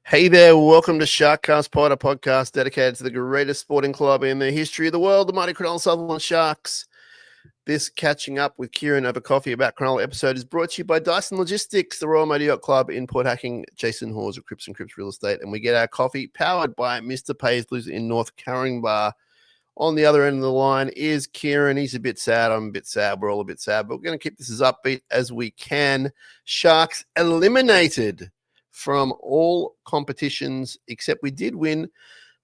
Hey there, welcome to SharkCast Pod, a podcast dedicated to the greatest sporting club in the history of the world, the mighty Cronulla Sharks. This catching up with Kieran over coffee about Cronulla episode is brought to you by Dyson Logistics, the Royal Yacht Club in Port Hacking, Jason Hawes of Crips and Crips Real Estate, and we get our coffee powered by Mr. Paisley's in North Caringbah. On the other end of the line is Kieran. He's a bit sad. I'm a bit sad. We're all a bit sad, but we're going to keep this as upbeat as we can. Sharks eliminated from all competitions, except we did win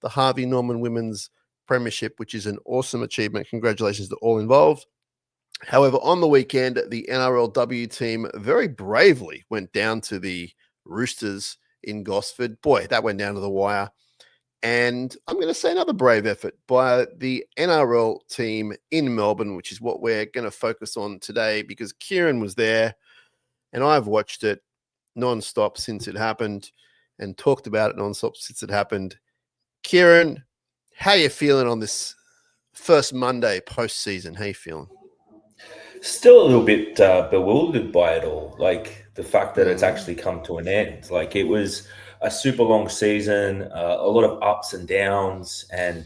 the Harvey Norman Women's Premiership, which is an awesome achievement. Congratulations to all involved. However, on the weekend, the NRLW team very bravely went down to the Roosters in Gosford. Boy, that went down to the wire. And I'm going to say another brave effort by the NRL team in Melbourne, which is what we're going to focus on today because Kieran was there and I've watched it non-stop since it happened and talked about it non-stop since it happened. Kieran, how you feeling on this first Monday post-season? How you feeling? Still a little bit bewildered by it all. Like the fact that it's actually come to an end. Like it was a super long season, a lot of ups and downs, and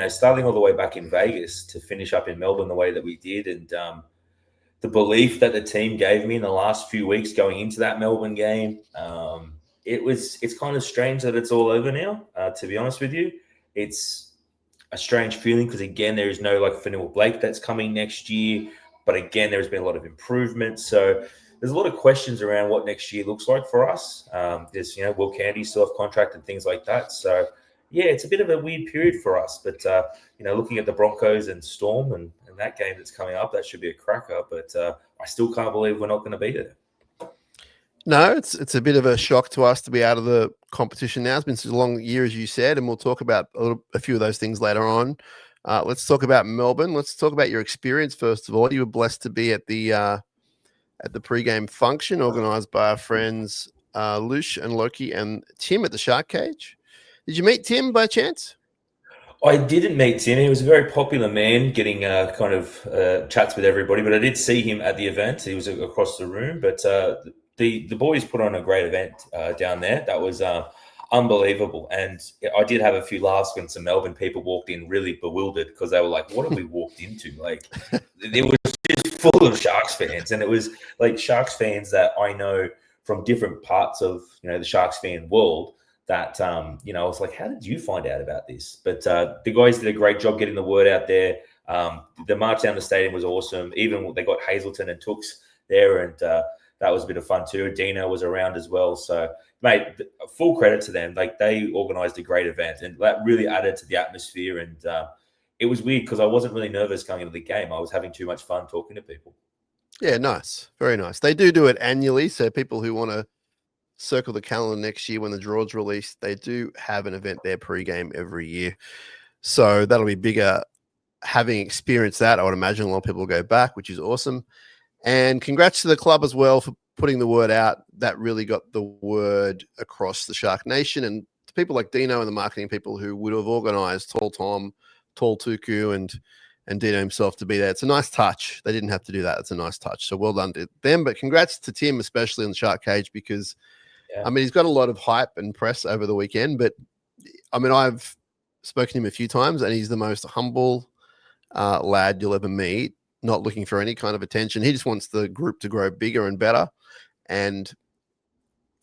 starting all the way back in Vegas to finish up in Melbourne the way that we did, and the belief that the team gave me in the last few weeks going into that Melbourne game. It's kind of strange that it's all over now. To be honest with you, it's a strange feeling because again, there is no like Fanua Blake that's coming next year. But again, there's been a lot of improvement. So there's a lot of questions around what next year looks like for us. There's, Will Candy still have contract and things like that. So, yeah, it's a bit of a weird period for us. But, looking at the Broncos and Storm and that game that's coming up, that should be a cracker. But I still can't believe we're not going to be there. No, it's a bit of a shock to us to be out of the competition now. It's been such a long year, as you said, and we'll talk about a few of those things later on. Let's talk about Melbourne. Let's talk about your experience first of all. You were blessed to be at the pre-game function organised by our friends Lush and Loki and Tim at the Shark Cage. Did you meet Tim by chance? I didn't meet Tim. He was a very popular man, getting chats with everybody. But I did see him at the event. He was across the room. But the boys put on a great event down there. That was unbelievable. And I did have a few laughs when some Melbourne people walked in really bewildered because they were like, what have we walked into? Like, it was just full of Sharks fans. And it was like Sharks fans that I know from different parts of, the Sharks fan world that, I was like, how did you find out about this? But the guys did a great job getting the word out there. The march down the stadium was awesome. Even they got Hazelton and Tooks there, and that was a bit of fun too. Dino was around as well. So, mate, full credit to them. Like, they organised a great event, and that really added to the atmosphere. And it was weird because I wasn't really nervous going into the game. I was having too much fun talking to people. Yeah, nice. Very nice. They do it annually, so people who want to circle the calendar next year when the draw's released, they do have an event there pre-game every year. So that'll be bigger. Having experienced that, I would imagine a lot of people will go back, which is awesome. And congrats to the club as well for putting the word out. That really got the word across the Shark Nation, and to people like Dino and the marketing people who would have organised Tall Tom, Tall Tuku, and Dino himself to be there. It's a nice touch. They didn't have to do that. It's a nice touch. So well done to them. But congrats to Tim, especially in the Shark Cage, because he's got a lot of hype and press over the weekend. But I've spoken to him a few times, and he's the most humble lad you'll ever meet. Not looking for any kind of attention. He just wants the group to grow bigger and better. And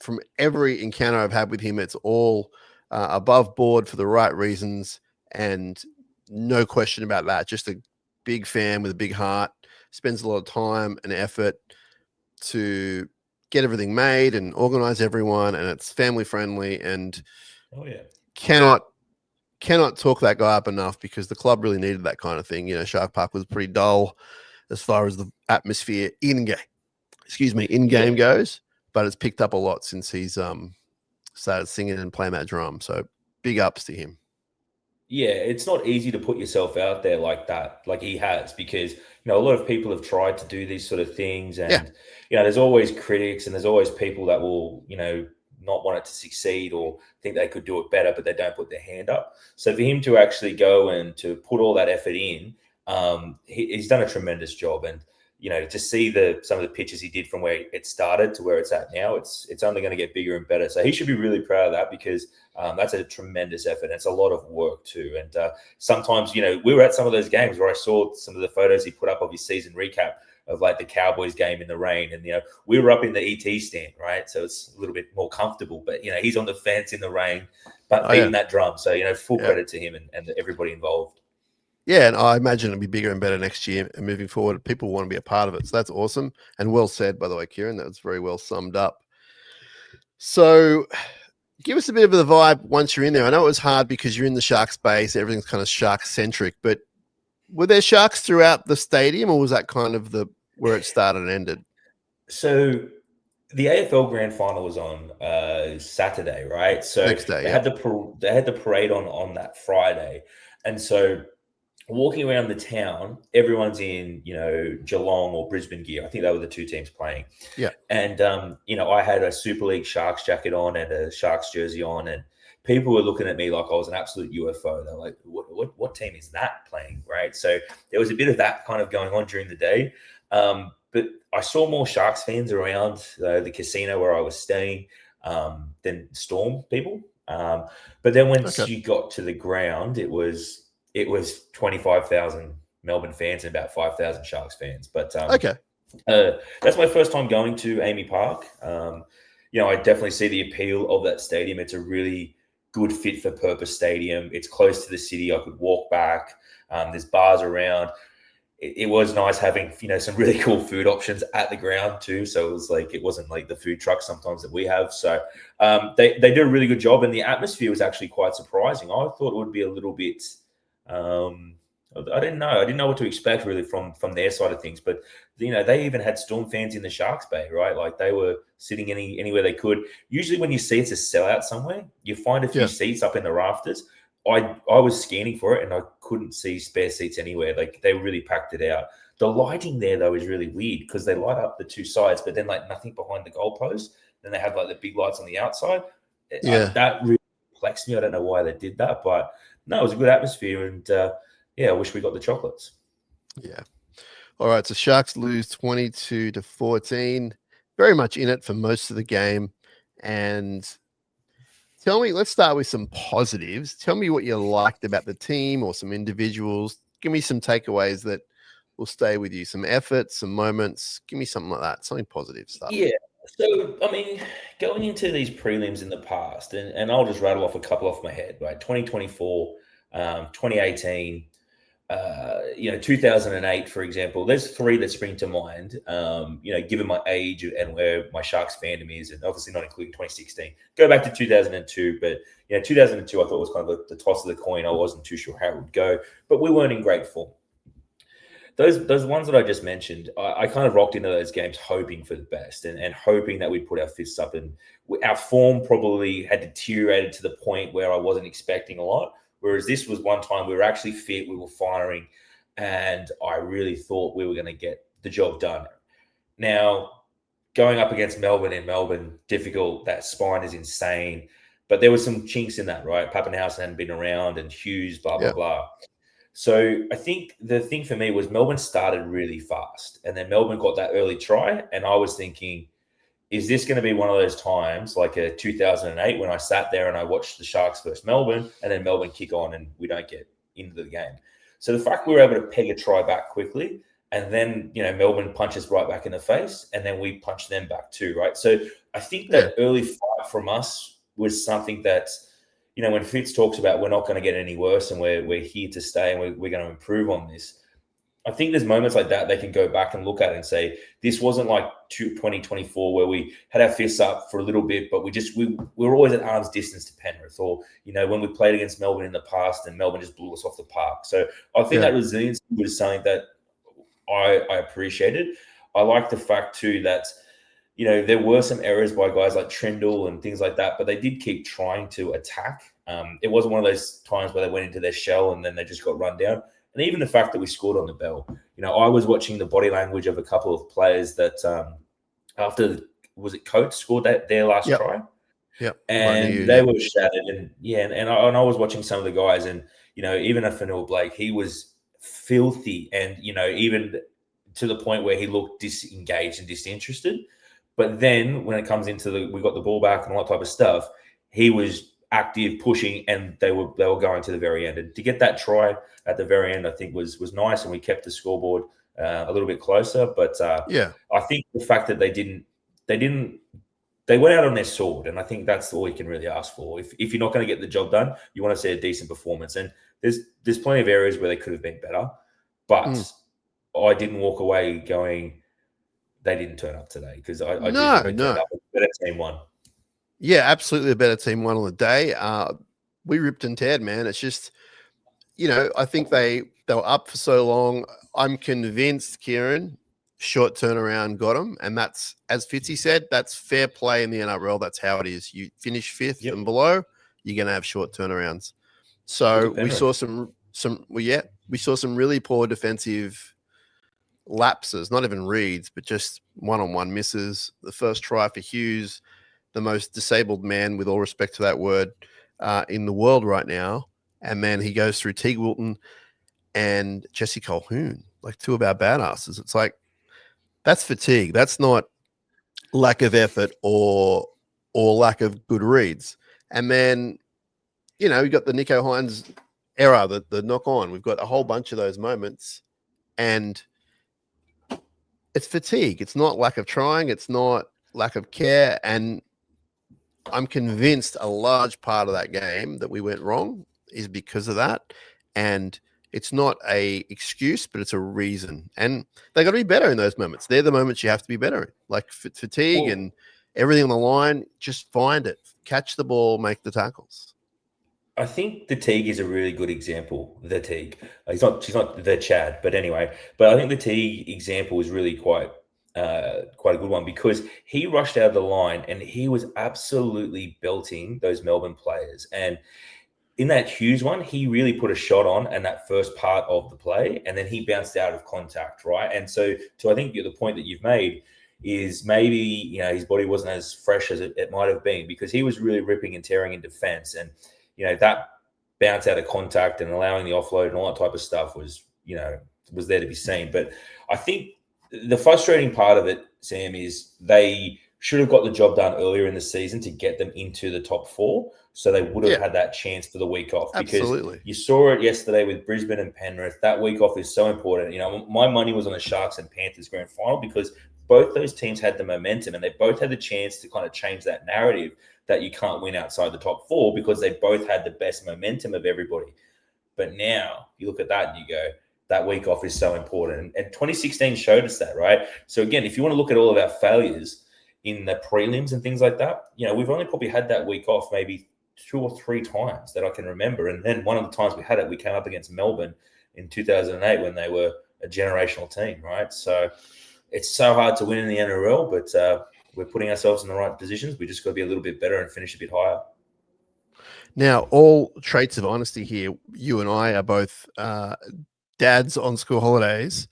from every encounter I've had with him, it's all above board for the right reasons, and no question about that. Just a big fan with a big heart, spends a lot of time and effort to get everything made and organize everyone, and it's family friendly, and cannot talk that guy up enough because the club really needed that kind of thing. Shark Park was pretty dull as far as the atmosphere in game goes, but it's picked up a lot since he's started singing and playing that drum. So big ups to him. Yeah, it's not easy to put yourself out there like that, like he has, because a lot of people have tried to do these sort of things, and there's always critics and there's always people that will not want it to succeed or think they could do it better, but they don't put their hand up. So for him to actually go and to put all that effort in, he's done a tremendous job. And to see some of the pitches he did from where it started to where it's at now, it's only going to get bigger and better. So he should be really proud of that, because that's a tremendous effort. And it's a lot of work too. And sometimes, we were at some of those games where I saw some of the photos he put up of his season recap of like the Cowboys game in the rain. And, we were up in the ET stand, right? So it's a little bit more comfortable, but, he's on the fence in the rain, but beating that drum. So, full credit to him and everybody involved. Yeah, and I imagine it'll be bigger and better next year and moving forward. People want to be a part of it. So that's awesome. And well said, by the way, Kieran. That was very well summed up. So give us a bit of the vibe once you're in there. I know it was hard because you're in the Sharks base. Everything's kind of Shark-centric. But were there Sharks throughout the stadium, or was that kind of where it started and ended? So the AFL Grand Final was on Saturday, right? So next day, they had the parade on that Friday. And so walking around the town, everyone's in, Geelong or Brisbane gear. I think they were the two teams playing. Yeah. And, I had a Super League Sharks jacket on and a Sharks jersey on, and people were looking at me like I was an absolute UFO. They're like, what team is that playing, right? So there was a bit of that kind of going on during the day. But I saw more Sharks fans around the casino where I was staying than Storm people. But then once you got to the ground, it was 25,000 Melbourne fans and about 5,000 Sharks fans. But that's my first time going to Amy Park. I definitely see the appeal of that stadium. It's a really good fit for purpose stadium. It's close to the city. I could walk back. There's bars around. It was nice having, some really cool food options at the ground too. So it was like, it wasn't like the food trucks sometimes that we have. So they did a really good job, and the atmosphere was actually quite surprising. I thought it would be a little bit, I didn't know what to expect really from their side of things, but they even had Storm fans in the Sharks Bay, right? Like they were sitting anywhere they could. Usually when you see it's a sellout somewhere, you find a few seats up in the rafters. I was scanning for it and I couldn't see spare seats anywhere. Like they really packed it out. The lighting there though is really weird because they light up the two sides, but then like nothing behind the goalpost. Then they have like the big lights on the outside. That really perplexed me. I don't know why they did that, but no, it was a good atmosphere, and I wish we got the chocolates. Yeah. All right. So Sharks lose 22-14. Very much in it for most of the game. And tell me, let's start with some positives. Tell me what you liked about the team or some individuals. Give me some takeaways that will stay with you. Some effort, some moments. Give me something like that. Something positive stuff. Yeah. So, I mean, going into these prelims in the past, and I'll just rattle off a couple off my head, right? 2024, 2018, 2008, for example. There's three that spring to mind, given my age and where my Sharks fandom is, and obviously not including 2016. Go back to 2002, but 2002 I thought was kind of the toss of the coin. I wasn't too sure how it would go, but we weren't in great form. Those ones that I just mentioned, I kind of rocked into those games hoping for the best and hoping that we'd put our fists up, and our form probably had deteriorated to the point where I wasn't expecting a lot. Whereas this was one time we were actually fit, we were firing, and I really thought we were going to get the job done. Now, going up against Melbourne in Melbourne, difficult. That spine is insane. But there were some chinks in that, right? Pappenhausen hadn't been around, and Hughes, blah, blah, blah. So I think the thing for me was Melbourne started really fast, and then Melbourne got that early try, and I was thinking, is this going to be one of those times like a 2008 when I sat there and I watched the Sharks versus Melbourne, and then Melbourne kick on and we don't get into the game? So the fact we were able to peg a try back quickly, and then Melbourne punches right back in the face, and then we punch them back too, right? So I think that early fight from us was something that, when Fitz talks about we're not going to get any worse and we're here to stay and we're going to improve on this, I think there's moments like that they can go back and look at and say, this wasn't like 2024 where we had our fists up for a little bit, but we were always at arm's distance to Penrith, or, when we played against Melbourne in the past and Melbourne just blew us off the park. So I think that resilience was something that I appreciated. I like the fact too that, there were some errors by guys like Trindle and things like that, but they did keep trying to attack. It wasn't one of those times where they went into their shell and then they just got run down. And even the fact that we scored on the bell, I was watching the body language of a couple of players that was it Coates scored their last try? Yep. And they were shattered. And I was watching some of the guys, and, even a Fanua Blake, he was filthy. And, even to the point where he looked disengaged and disinterested. But then when it comes into we got the ball back and all that type of stuff, he was active, pushing, and they were going to the very end. And to get that try at the very end, I think was nice, and we kept the scoreboard a little bit closer. But I think the fact that they went out on their sword, and I think that's all you can really ask for. If you're not going to get the job done, you want to see a decent performance. And there's plenty of areas where they could have been better, but I didn't walk away going, they didn't turn up today, because I do think they turned up. A better team won. Yeah, absolutely, a better team won on the day. We ripped and teared, man. It's just, I think they were up for so long. I'm convinced, Kieran, short turnaround got them, and that's, as Fitzy said, that's fair play in the NRL. That's how it is. You finish fifth and below, you're going to have short turnarounds. So we saw we saw some really poor defensive lapses, not even reads, but just one-on-one misses. The first try for Hughes, the most disabled man, with all respect to that word, in the world right now. And then he goes through Teague Wilton and Jesse Colquhoun, like two of our badasses. It's like, that's fatigue. That's not lack of effort or lack of good reads. And then, we got the Nico Hines error, the knock on. We've got a whole bunch of those moments, and it's fatigue. It's not lack of trying. It's not lack of care. And I'm convinced a large part of that game that we went wrong is because of that. And it's not a excuse, but it's a reason. And they got to be better in those moments. They're the moments you have to be better in. Like fatigue and everything on the line, just find it. Catch the ball, make the tackles. I think the Teague is a really good example. The Teague. She's not the Chad, but anyway. But I think the Teague example is really quite a good one, because he rushed out of the line and he was absolutely belting those Melbourne players. And in that Hughes one, he really put a shot on in that first part of the play, and then he bounced out of contact, right? And so I think the point that you've made is maybe, his body wasn't as fresh as it might have been, because he was really ripping and tearing in defense. And, that bounce out of contact and allowing the offload and all that type of stuff was there to be seen. But I think the frustrating part of it, Sam, is they should have got the job done earlier in the season to get them into the top four, so they would have had that chance for the week off. Because you saw it yesterday with Brisbane and Penrith. That week off is so important. My money was on the Sharks and Panthers grand final, because both those teams had the momentum, and they both had the chance to kind of change that narrative that you can't win outside the top four, because they both had the best momentum of everybody. But now you look at that and you go, that week off is so important. And 2016 showed us that, right? So again, if you want to look at all of our failures in the prelims and things like that, we've only probably had that week off maybe 2 or 3 times that I can remember. And then one of the times we had it, we came up against Melbourne in 2008 when they were a generational team, right? So it's so hard to win in the NRL, but we're putting ourselves in the right positions. We just got to be a little bit better and finish a bit higher. Now, all traits of honesty here. You and I are both dads on school holidays,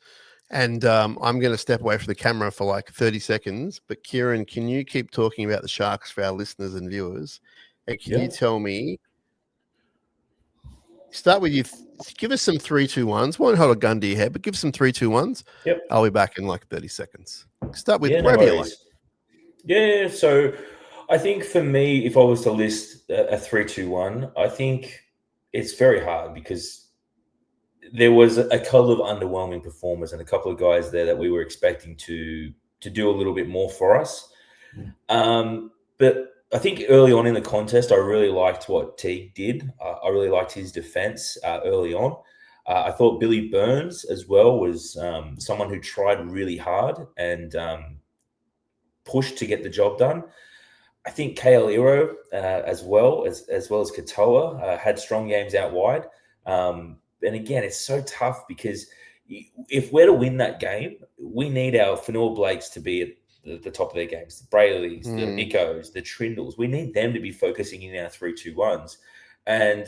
and I'm going to step away from the camera for like 30 seconds. But Kieran, can you keep talking about the Sharks for our listeners and viewers? And can you tell me, start with you, give us some 3-2-1s. Won't hold a gun to your head, but give us some 3-2-1s. Yep. I'll be back in like 30 seconds. Start with wherever you like. Yeah, so I think for me, if I was to list a 3-2-1, I think it's very hard, because there was a couple of underwhelming performers and a couple of guys there that we were expecting to do a little bit more for us. But I think early on in the contest, I really liked what Teague did. I really liked his defense early on. I thought Billy Burns as well was someone who tried really hard and pushed to get the job done. I think Kale Iro as well as Katoa had strong games out wide. And again, it's so tough, because if we're to win that game, we need our Fanua Blakes to be at the top of their games, the Brayleys, the Nickos, the Trindles. We need them to be focusing in our 3-2-1s. And,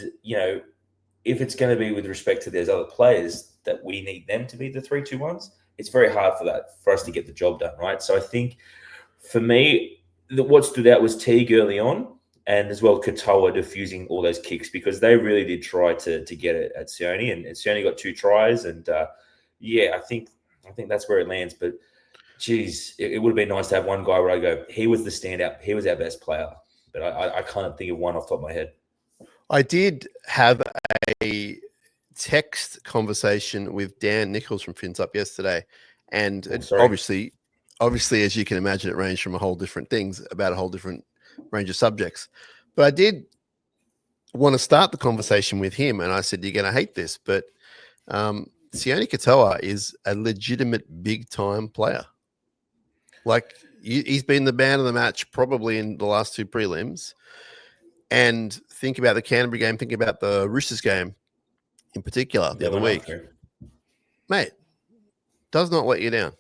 if it's going to be with respect to those other players that we need them to be the 3-2-1s, it's very hard for us to get the job done, right? So I think for me, what stood out was Teague early on, and as well Katoa diffusing all those kicks, because they really did try to get it at Sione, and Sione got 2 tries. And I think I think that's where it lands. But geez, it would have been nice to have one guy where I go, he was the standout. He was our best player. But I can't think of one off the top of my head. I did have a text conversation with Dan Nichols from Fins Up yesterday, and obviously, as you can imagine, it ranged from a whole different things about a whole different range of subjects. But I did want to start the conversation with him, and I said, "You're going to hate this, but Sione Katoa is a legitimate big-time player. Like, he's been the man of the match probably in the last two prelims. And think about the Canterbury game, think about the Roosters game in particular the other week. Mate, does not let you down.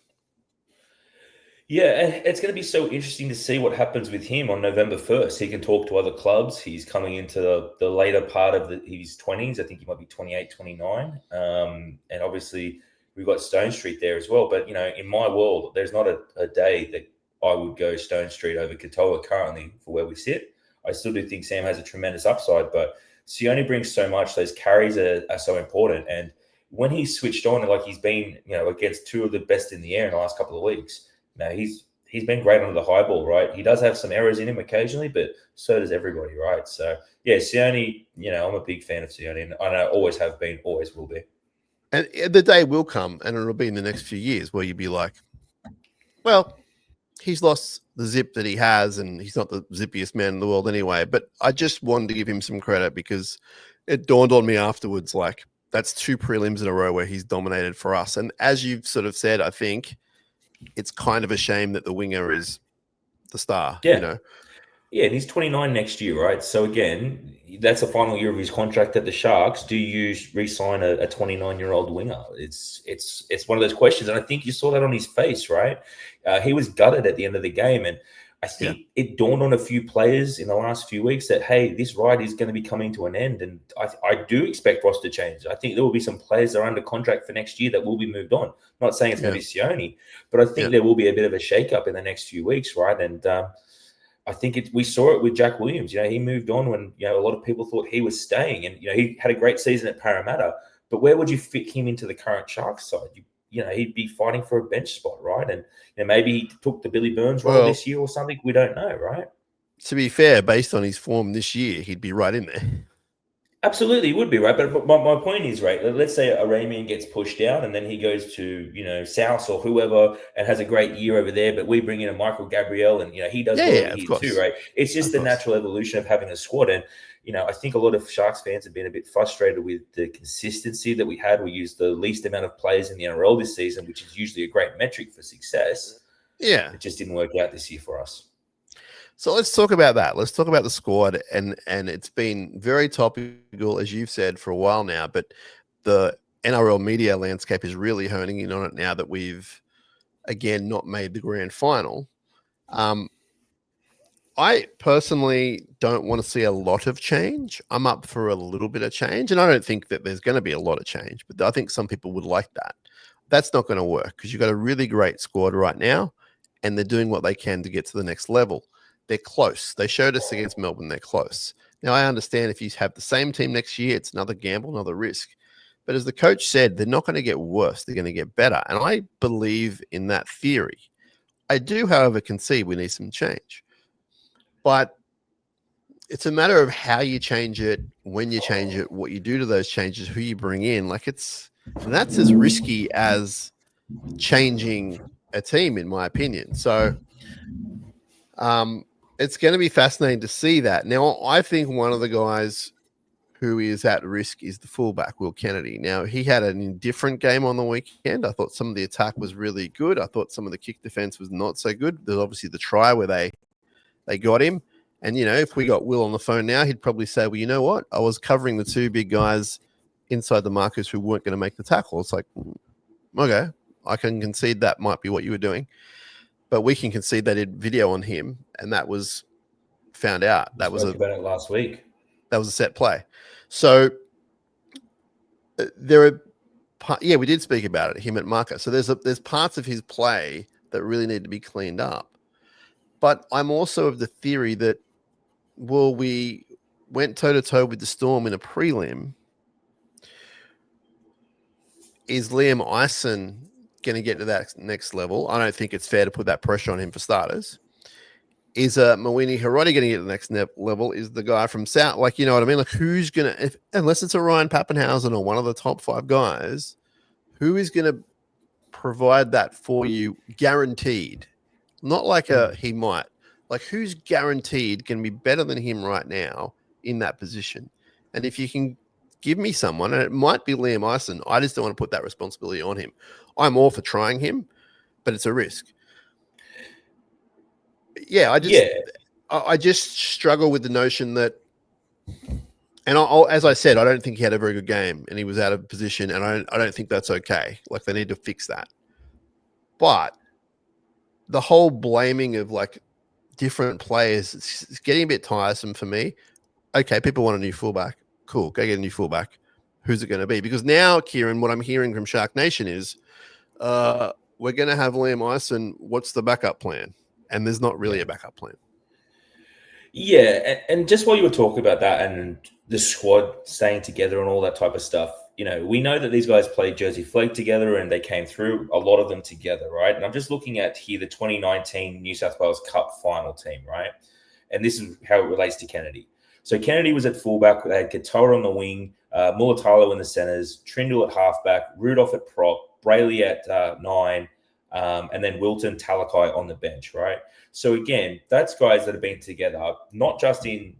Yeah, it's going to be so interesting to see what happens with him on November 1st. He can talk to other clubs. He's coming into the later part of his 20s. I think he might be 28, 29. And obviously, we've got Stone Street there as well. But, in my world, there's not a day that I would go Stone Street over Katoa currently for where we sit. I still do think Sam has a tremendous upside, but Sione brings so much. Those carries are so important. And when he's switched on, like he's been, against two of the best in the air in the last couple of weeks, he's been great on the high ball, right? He does have some errors in him occasionally, but so does everybody, right? So, yeah, Sione, I'm a big fan of Sione, and I always have been, always will be. And the day will come, and it'll be in the next few years, where you'll be like, well, he's lost the zip that he has, and he's not the zippiest man in the world anyway. But I just wanted to give him some credit because it dawned on me afterwards, like, that's two prelims in a row where he's dominated for us. And as you've sort of said, I think it's kind of a shame that the winger is the star. Yeah. Yeah, and he's 29 next year, right? So again, that's the final year of his contract at the Sharks. Do you re-sign a 29-year-old winger? It's one of those questions, and I think you saw that on his face, right? He was gutted at the end of the game, and I think it dawned on a few players in the last few weeks that, hey, this ride is going to be coming to an end, and I do expect roster change. I think there will be some players that are under contract for next year that will be moved on. I'm not saying it's going to be Sione, but I think there will be a bit of a shake-up in the next few weeks, right? And I think we saw it with Jack Williams. He moved on when a lot of people thought he was staying, and he had a great season at Parramatta. But where would you fit him into the current Sharks side? He'd be fighting for a bench spot, right? And maybe he took the Billy Burns role this year or something. We don't know, right? To be fair, based on his form this year, he'd be right in there. Absolutely, it would be, right? But my point is, right, let's say Arabian gets pushed out and then he goes to, South or whoever and has a great year over there, but we bring in a Michael Gabriel and, he does well here too, right? It's just the natural evolution of having a squad. And, I think a lot of Sharks fans have been a bit frustrated with the consistency that we had. We used the least amount of players in the NRL this season, which is usually a great metric for success. Yeah. It just didn't work out this year for us. So let's talk about that. Let's talk about the squad, and it's been very topical, as you've said, for a while now, but the NRL media landscape is really honing in on it now that we've, again, not made the grand final. I personally don't want to see a lot of change. I'm up for a little bit of change, and I don't think that there's going to be a lot of change, but I think some people would like that. That's not going to work because you've got a really great squad right now, and they're doing what they can to get to the next level. They're close. They showed us against Melbourne they're close. Now, I understand if you have the same team next year, it's another gamble, another risk. But as the coach said, they're not going to get worse. They're going to get better. And I believe in that theory. I do, however, concede we need some change. But it's a matter of how you change it, when you change it, what you do to those changes, who you bring in. And that's as risky as changing a team, in my opinion. So, it's going to be fascinating to see that. Now, I think one of the guys who is at risk is the fullback, Will Kennedy. Now, he had an indifferent game on the weekend. I thought some of the attack was really good. I thought some of the kick defense was not so good. There's obviously the try where they got him. And, if we got Will on the phone now, he'd probably say, well, you know what? I was covering the two big guys inside the markers who weren't going to make the tackle. It's like, okay, I can concede that might be what you were doing. But we can concede they did video on him, and that was found out. That was about it last week. That was a set play. So there are, we did speak about it, him at marker. So there's parts of his play that really need to be cleaned up. But I'm also of the theory that, we went toe-to-toe with the Storm in a prelim. Is Liam Eisen going to get to that next level, I don't think it's fair to put that pressure on him for starters. Is Mawini Harodi going to get to the next level? Is the guy from South, like, you know what I mean? Like, who's going to, unless it's a Ryan Pappenhausen or one of the top 5 guys, who is going to provide that for you guaranteed? Not like he might. Like, who's guaranteed can be better than him right now in that position? And if you can give me someone, and it might be Liam Eisen, I just don't want to put that responsibility on him. I'm all for trying him, but it's a risk. Yeah, I just struggle with the notion that, and as I said, I don't think he had a very good game and he was out of position, and I don't think that's okay. Like, they need to fix that. But the whole blaming of like different players, it's getting a bit tiresome for me. Okay, people want a new fullback. Cool, go get a new fullback. Who's it going to be? Because now, Kieran, what I'm hearing from Shark Nation is we're going to have Liam Eisen. What's the backup plan? And there's not really a backup plan. Yeah, and just while you were talking about that and the squad staying together and all that type of stuff, you know, we know that these guys played Jersey Flag together and they came through, a lot of them together, right? And I'm just looking at here the 2019 New South Wales Cup final team, right? And this is how it relates to Kennedy. So Kennedy was at fullback. They had Katoa on the wing, Mulatalo in the centres, Trindle at halfback, Rudolph at prop, Brayley at 9, and then Wilton, Talakai on the bench, right? So again, that's guys that have been together, not just in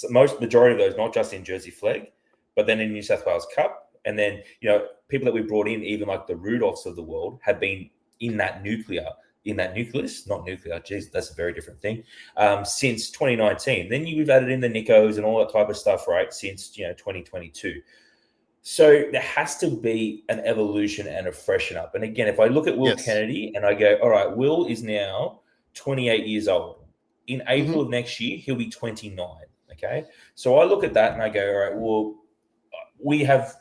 majority of those, not just in Jersey Flag, but then in New South Wales Cup. And then, you know, people that we brought in, even like the Rudolphs of the world, have been in that nucleus, not nuclear. Geez, that's a very different thing. Since 2019. Then we've added in the Nicos and all that type of stuff, right? Since 2022. So there has to be an evolution and a freshen up. And again, if I look at Will Kennedy and I go, all right, Will is now 28 years old. In April of next year, he'll be 29. Okay. So I look at that and I go, all right, well, we have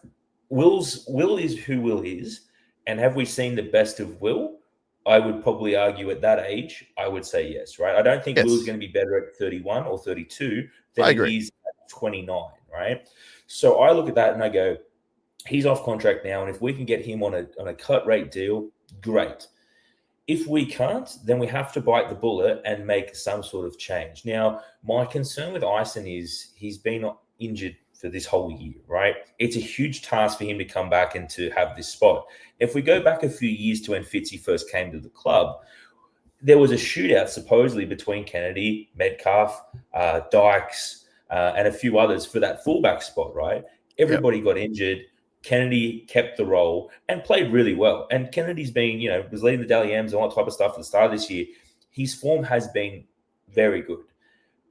Will is who Will is. And have we seen the best of Will? I would probably argue at that age, I would say yes, right? I don't think Will's going to be better at 31 or 32 than he is at 29, right? So I look at that and I go, he's off contract now. And if we can get him on a cut rate deal, great. If we can't, then we have to bite the bullet and make some sort of change. Now, my concern with Eisen is he's been injured for this whole year, right? It's a huge task for him to come back and to have this spot. If we go back a few years to when Fitzy first came to the club, there was a shootout supposedly between Kennedy, Metcalf, Dykes, and a few others for that fullback spot, right? Everybody got injured. Kennedy kept the role and played really well. And Kennedy's been, was leading the Dally M's and all that type of stuff at the start of this year. His form has been very good.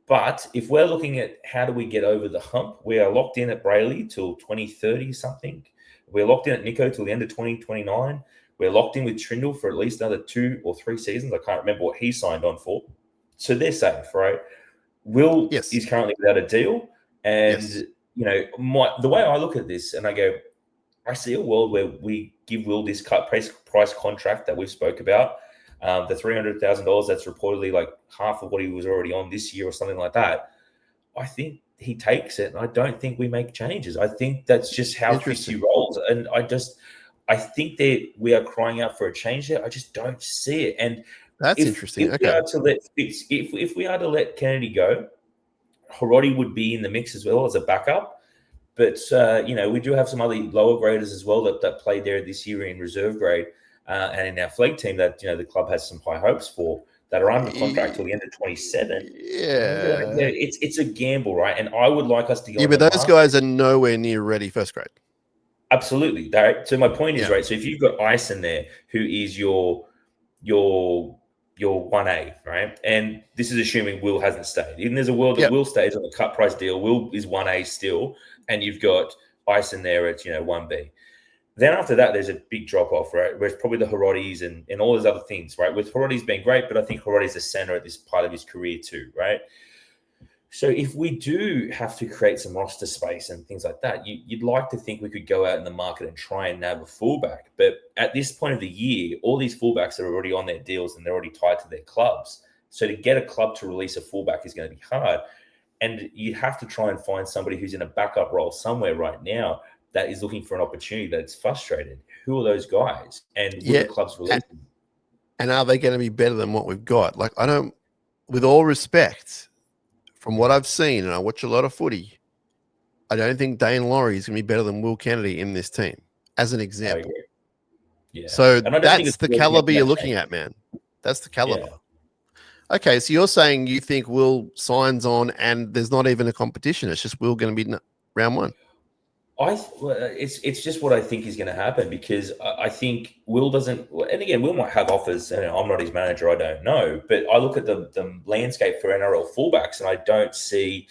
But if we're looking at how do we get over the hump, we are locked in at Brayley till 2030 something. We're locked in at Nico till the end of 2029. We're locked in with Trindle for at least another 2 or 3 seasons. I can't remember what he signed on for. So they're safe, right? Will is currently without a deal. And, the way I look at this and I go, I see a world where we give Will this cut price contract that we spoke about, the $300,000 that's reportedly like half of what he was already on this year or something like that. I think he takes it, and I don't think we make changes. I think that's just how Fitzy rolls, and I think that we are crying out for a change there. I just don't see it, and that's interesting. If we are to let Kennedy go, Harodi would be in the mix as well as a backup. But, we do have some other lower graders as well that played there this year in reserve grade and in our flag team that, the club has some high hopes for that are under contract till the end of 27. Yeah. It's a gamble, right? And I would like us to go. Yeah, but those guys are nowhere near ready first grade. Absolutely. So my point is, right, so if you've got Eisen there, who is your 1A, right? And this is assuming Will hasn't stayed. Even there's a world that Will stays on the cut price deal. Will is 1A still, and you've got Eisen there at 1B. Then after that, there's a big drop off, right? Where it's probably the Harodis and all those other things, right? With Harodis being great, but I think Harodi's the center at this part of his career too, right? So if we do have to create some roster space and things like that, you'd like to think we could go out in the market and try and nab a fullback. But at this point of the year, all these fullbacks are already on their deals and they're already tied to their clubs. So to get a club to release a fullback is going to be hard. And you have to try and find somebody who's in a backup role somewhere right now. that is looking for an opportunity that's frustrated? Who are those guys? And would Yeah. the clubs release them? And are they going to be better than what we've got? Like, I don't, with all respect, from what I've seen, and I watch a lot of footy, I don't think Dane Laurie is going to be better than Will Kennedy in this team, as an I example. agree. Yeah. So And I don't think that's it's the worth caliber making you're that looking change. at, man. That's the caliber. Yeah. Okay, so you're saying you think Will signs on and there's not even a competition. It's just Will going to be round one. It's just what I think is going to happen, because I think Will doesn't. And again, Will might have offers. And I'm not his manager. I don't know. But I look at the landscape for NRL fullbacks, and I don't see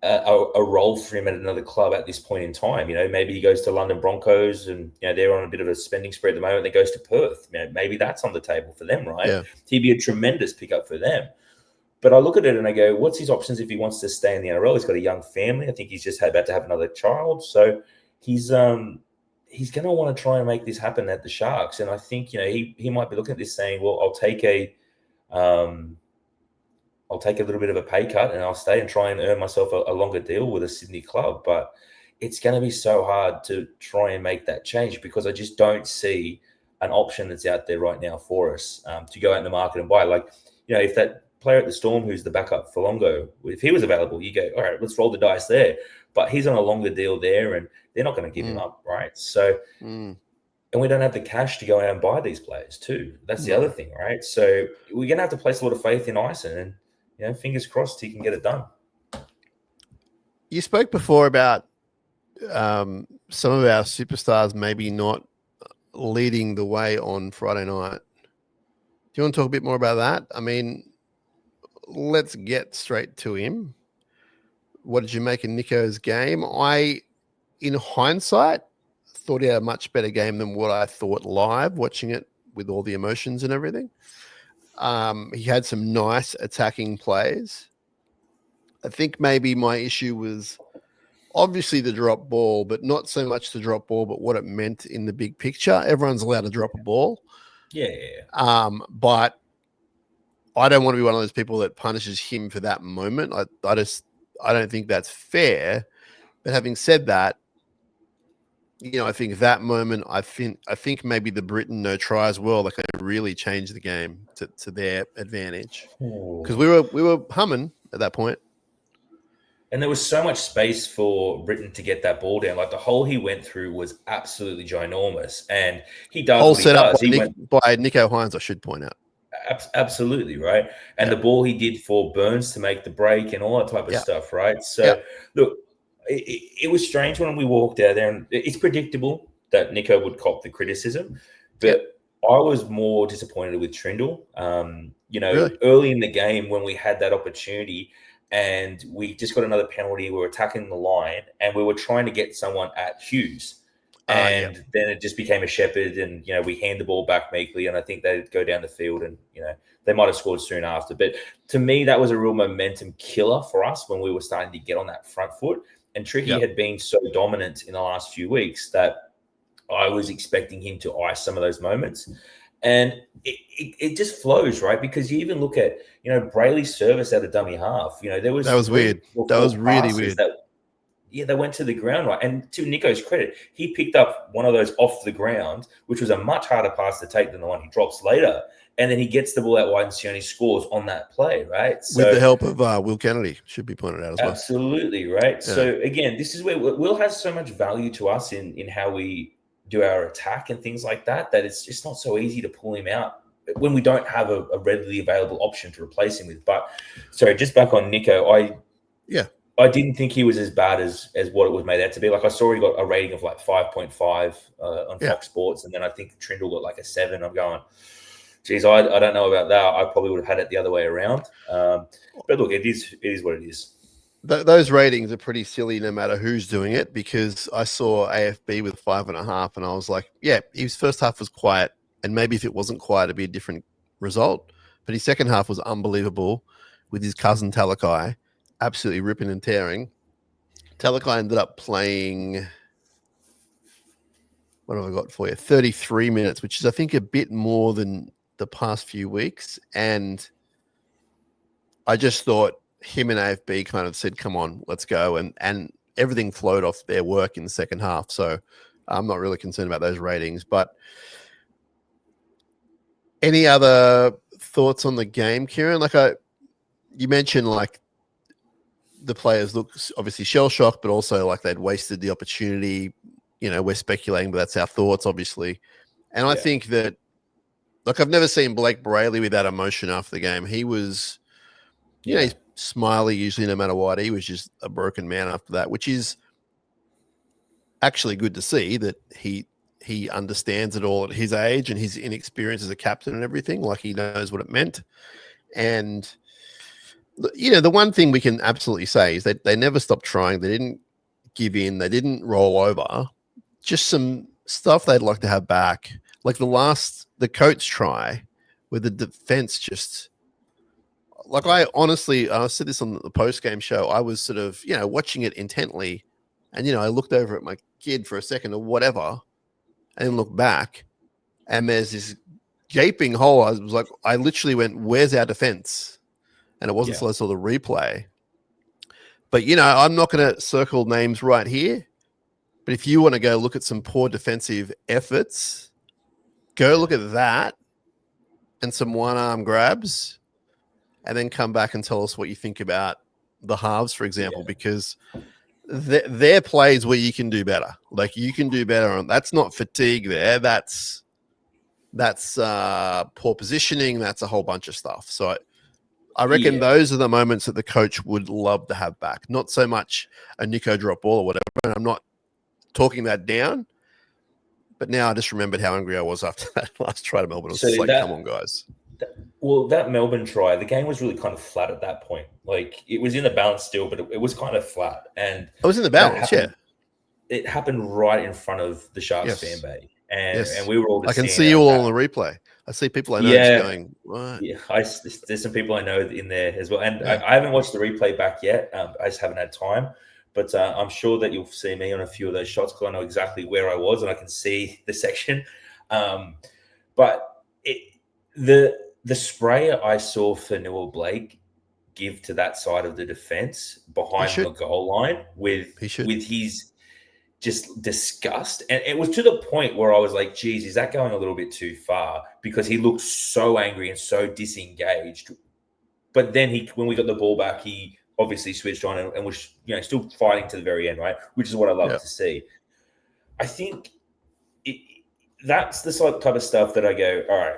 a role for him at another club at this point in time. Maybe he goes to London Broncos, and they're on a bit of a spending spree at the moment. Then goes to Perth. Maybe that's on the table for them, right? Yeah. He'd be a tremendous pickup for them. But I look at it and I go, what's his options if he wants to stay in the NRL? He's got a young family. I think he's just about to have another child. So he's going to want to try and make this happen at the Sharks. And I think, he might be looking at this saying, well, I'll take a little bit of a pay cut and I'll stay and try and earn myself a longer deal with a Sydney club. But it's going to be so hard to try and make that change, because I just don't see an option that's out there right now for us to go out in the market and buy. Like, if that player at the Storm who's the backup for Longo, if he was available, you go, all right, let's roll the dice there. But he's on a longer deal there, and they're not going to give him up, right? So, and we don't have the cash to go out and buy these players too. That's the other thing, right? So we're going to have to place a lot of faith in Ison, and fingers crossed he can get it done. You spoke before about some of our superstars maybe not leading the way on Friday night. Do you want to talk a bit more about that? I mean, let's get straight to him. What did you make of Nico's game? In hindsight, thought he had a much better game than what I thought live, watching it with all the emotions and everything. He had some nice attacking plays. I think maybe my issue was obviously the drop ball, but not so much the drop ball, but what it meant in the big picture. Everyone's allowed to drop a ball. Yeah. But I don't want to be one of those people that punishes him for that moment. I don't think that's fair. But having said that, I think that moment, I think maybe the Britain no try as well, like, they really changed the game to their advantage, because we were humming at that point. And there was so much space for Britain to get that ball down. Like, the hole he went through was absolutely ginormous, and he does. Hole what he set up does. by Nico Hines, I should point out. Absolutely, right. And the ball he did for Burns to make the break and all that type of stuff, right? So, look, it was strange when we walked out there, and it's predictable that Nico would cop the criticism, but I was more disappointed with Trindle. Really? Early in the game when we had that opportunity and we just got another penalty, we were attacking the line and we were trying to get someone at Hughes. And then it just became a shepherd, and we hand the ball back meekly, and I think they'd go down the field, and they might have scored soon after. But to me, that was a real momentum killer for us when we were starting to get on that front foot. And Tricky had been so dominant in the last few weeks that I was expecting him to ice some of those moments. And it just flows, right? Because you even look at Brayley's service at a dummy half. That was weird. That was really weird. They went to the ground, right? And to Nico's credit, he picked up one of those off the ground, which was a much harder pass to take than the one he drops later. And then he gets the ball out wide and Sione scores on that play, right? So, with the help of Will Kennedy, should be pointed out as well. Absolutely, right? Yeah. So, again, this is where Will has so much value to us in how we do our attack and things like that it's just not so easy to pull him out when we don't have a readily available option to replace him with. But, sorry, just back on Nico, I didn't think he was as bad as what it was made out to be. Like, I saw he got a rating of like 5.5 on Fox Sports, and then I think Trindle got like a 7. I'm going, geez, I don't know about that. I probably would have had it the other way around. But look, it is what it is. Those ratings are pretty silly no matter who's doing it, because I saw AFB with 5.5, and I was like, his first half was quiet, and maybe if it wasn't quiet, it'd be a different result. But his second half was unbelievable with his cousin Talakai. Absolutely ripping and tearing. Talakai ended up playing, what have I got for you? 33 minutes, which is, I think, a bit more than the past few weeks. And I just thought him and AFB kind of said, come on, let's go. And everything flowed off their work in the second half. So I'm not really concerned about those ratings. But any other thoughts on the game, Kieran? Like you mentioned, like the players look obviously shell shocked, but also like they'd wasted the opportunity. We're speculating, but that's our thoughts, obviously. And I think that, like, I've never seen Blake Brayley with that emotion after the game. He was, he's smiley usually no matter what. He was just a broken man after that, which is actually good to see that he understands it all at his age and his inexperience as a captain and everything. Like, he knows what it meant. And, the one thing we can absolutely say is that they never stopped trying. They didn't give in. They didn't roll over. Just some stuff they'd like to have back. Like the Coates try where the defense just, like, I said this on the post-game show, I was sort of, watching it intently. And, I looked over at my kid for a second or whatever and then looked back. And there's this gaping hole. I was like, I literally went, where's our defense? And it wasn't until I saw the replay. But, I'm not going to circle names right here. But if you want to go look at some poor defensive efforts, go look at that and some one-arm grabs, and then come back and tell us what you think about the halves, for example, because they're plays where you can do better. Like, you can do better on. That's not fatigue there. That's poor positioning. That's a whole bunch of stuff. So I reckon those are the moments that the coach would love to have back. Not so much a Nico drop ball or whatever. And I'm not talking that down, but now I just remembered how angry I was after that last try to Melbourne. I was just like, come on, guys. That Melbourne try, the game was really kind of flat at that point. Like, it was in the balance still, but it was kind of flat. And it was in the balance, It happened right in front of the Sharks fan base. And we were all just I can see you all on the replay. I see people I know just going, what? Yeah, there's some people I know in there as well. And I haven't watched the replay back yet. I just haven't had time. But I'm sure that you'll see me on a few of those shots because I know exactly where I was and I can see the section. But the spray I saw for Newell Blake give to that side of the defense behind the goal line with his just disgust. And it was to the point where I was like, geez, is that going a little bit too far? Because he looked so angry and so disengaged. But then when we got the ball back, he obviously switched on and was still fighting to the very end, right? Which is what I love to see. I think that's the type of stuff that I go, all right,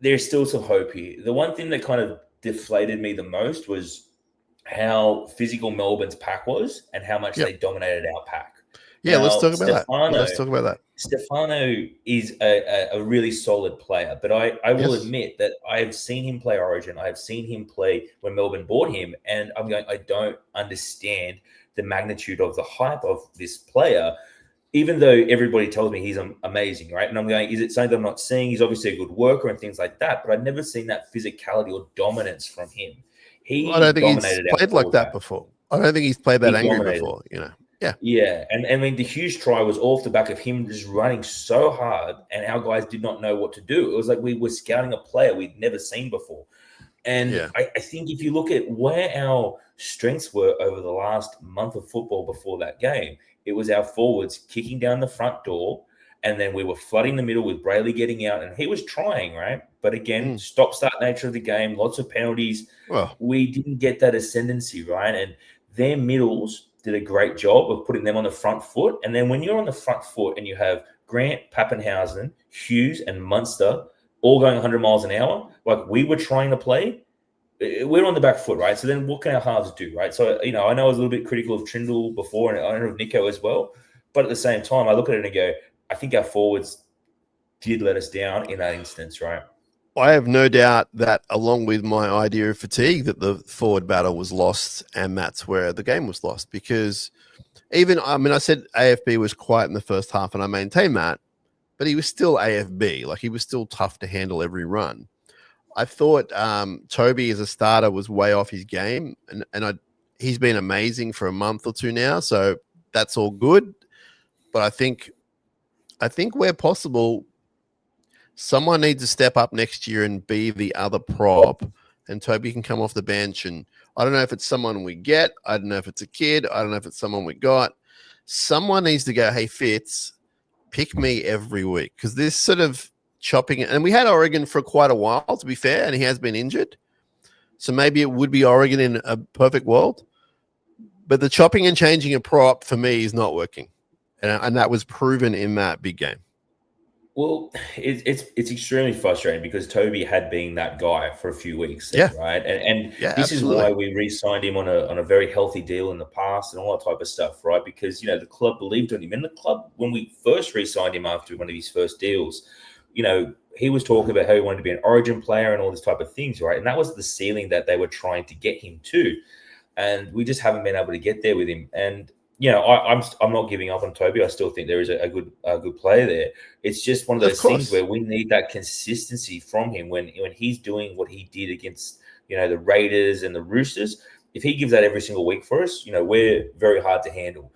there's still some hope here. The one thing that kind of deflated me the most was how physical Melbourne's pack was and how much they dominated our pack. Yeah, let's talk about that. Stefano is a really solid player, but I will admit that I've seen him play Origin. I've seen him play when Melbourne bought him, and I'm going, I don't understand the magnitude of the hype of this player, even though everybody tells me he's amazing, right? And I'm going, is it something that I'm not seeing? He's obviously a good worker and things like that, but I've never seen that physicality or dominance from him. I don't think he's played like that before. I don't think he's played that angry before, Yeah. And I mean, the huge try was off the back of him just running so hard, and our guys did not know what to do. It was like we were scouting a player we'd never seen before. And I think if you look at where our strengths were over the last month of football before that game, it was our forwards kicking down the front door, and then we were flooding the middle with Brayley getting out, and he was trying, right? But again, stop-start nature of the game, lots of penalties. Well, we didn't get that ascendancy, right? And their middles did a great job of putting them on the front foot. And then when you're on the front foot and you have Grant, Pappenhausen, Hughes, and Munster all going 100 miles an hour, like we were trying to play, we're on the back foot, right? So then what can our halves do, right? So, I know I was a little bit critical of Trindle before, and I know of Nico as well. But at the same time, I look at it and go, I think our forwards did let us down in that instance, right? I have no doubt that, along with my idea of fatigue, that the forward battle was lost, and that's where the game was lost. Because I said AFB was quiet in the first half, and I maintain that, but he was still AFB. Like, he was still tough to handle every run. I thought Toby as a starter was way off his game, and he's been amazing for a month or two now, so that's all good. But I think where possible, someone needs to step up next year and be the other prop and Toby can come off the bench. And I don't know if it's someone we get. I don't know if it's a kid. I don't know if it's someone we got. Someone needs to go, hey, Fitz, pick me every week, because this sort of chopping, and we had Oregon for quite a while, to be fair, and he has been injured. So maybe it would be Oregon in a perfect world. But the chopping and changing a prop for me is not working. And that was proven in that big game. Well, it's extremely frustrating because Toby had been that guy for a few weeks, right? And this is why we re-signed him on a very healthy deal in the past and all that type of stuff, right? Because the club believed in him, and the club, when we first re-signed him after one of his first deals, he was talking about how he wanted to be an Origin player and all this type of things, right? And that was the ceiling that they were trying to get him to, and we just haven't been able to get there with him. And I'm not giving up on Toby. I still think there is a good player there. It's just one of those things where we need that consistency from him when he's doing what he did against the Raiders and the Roosters. If he gives that every single week for us, we're very hard to handle.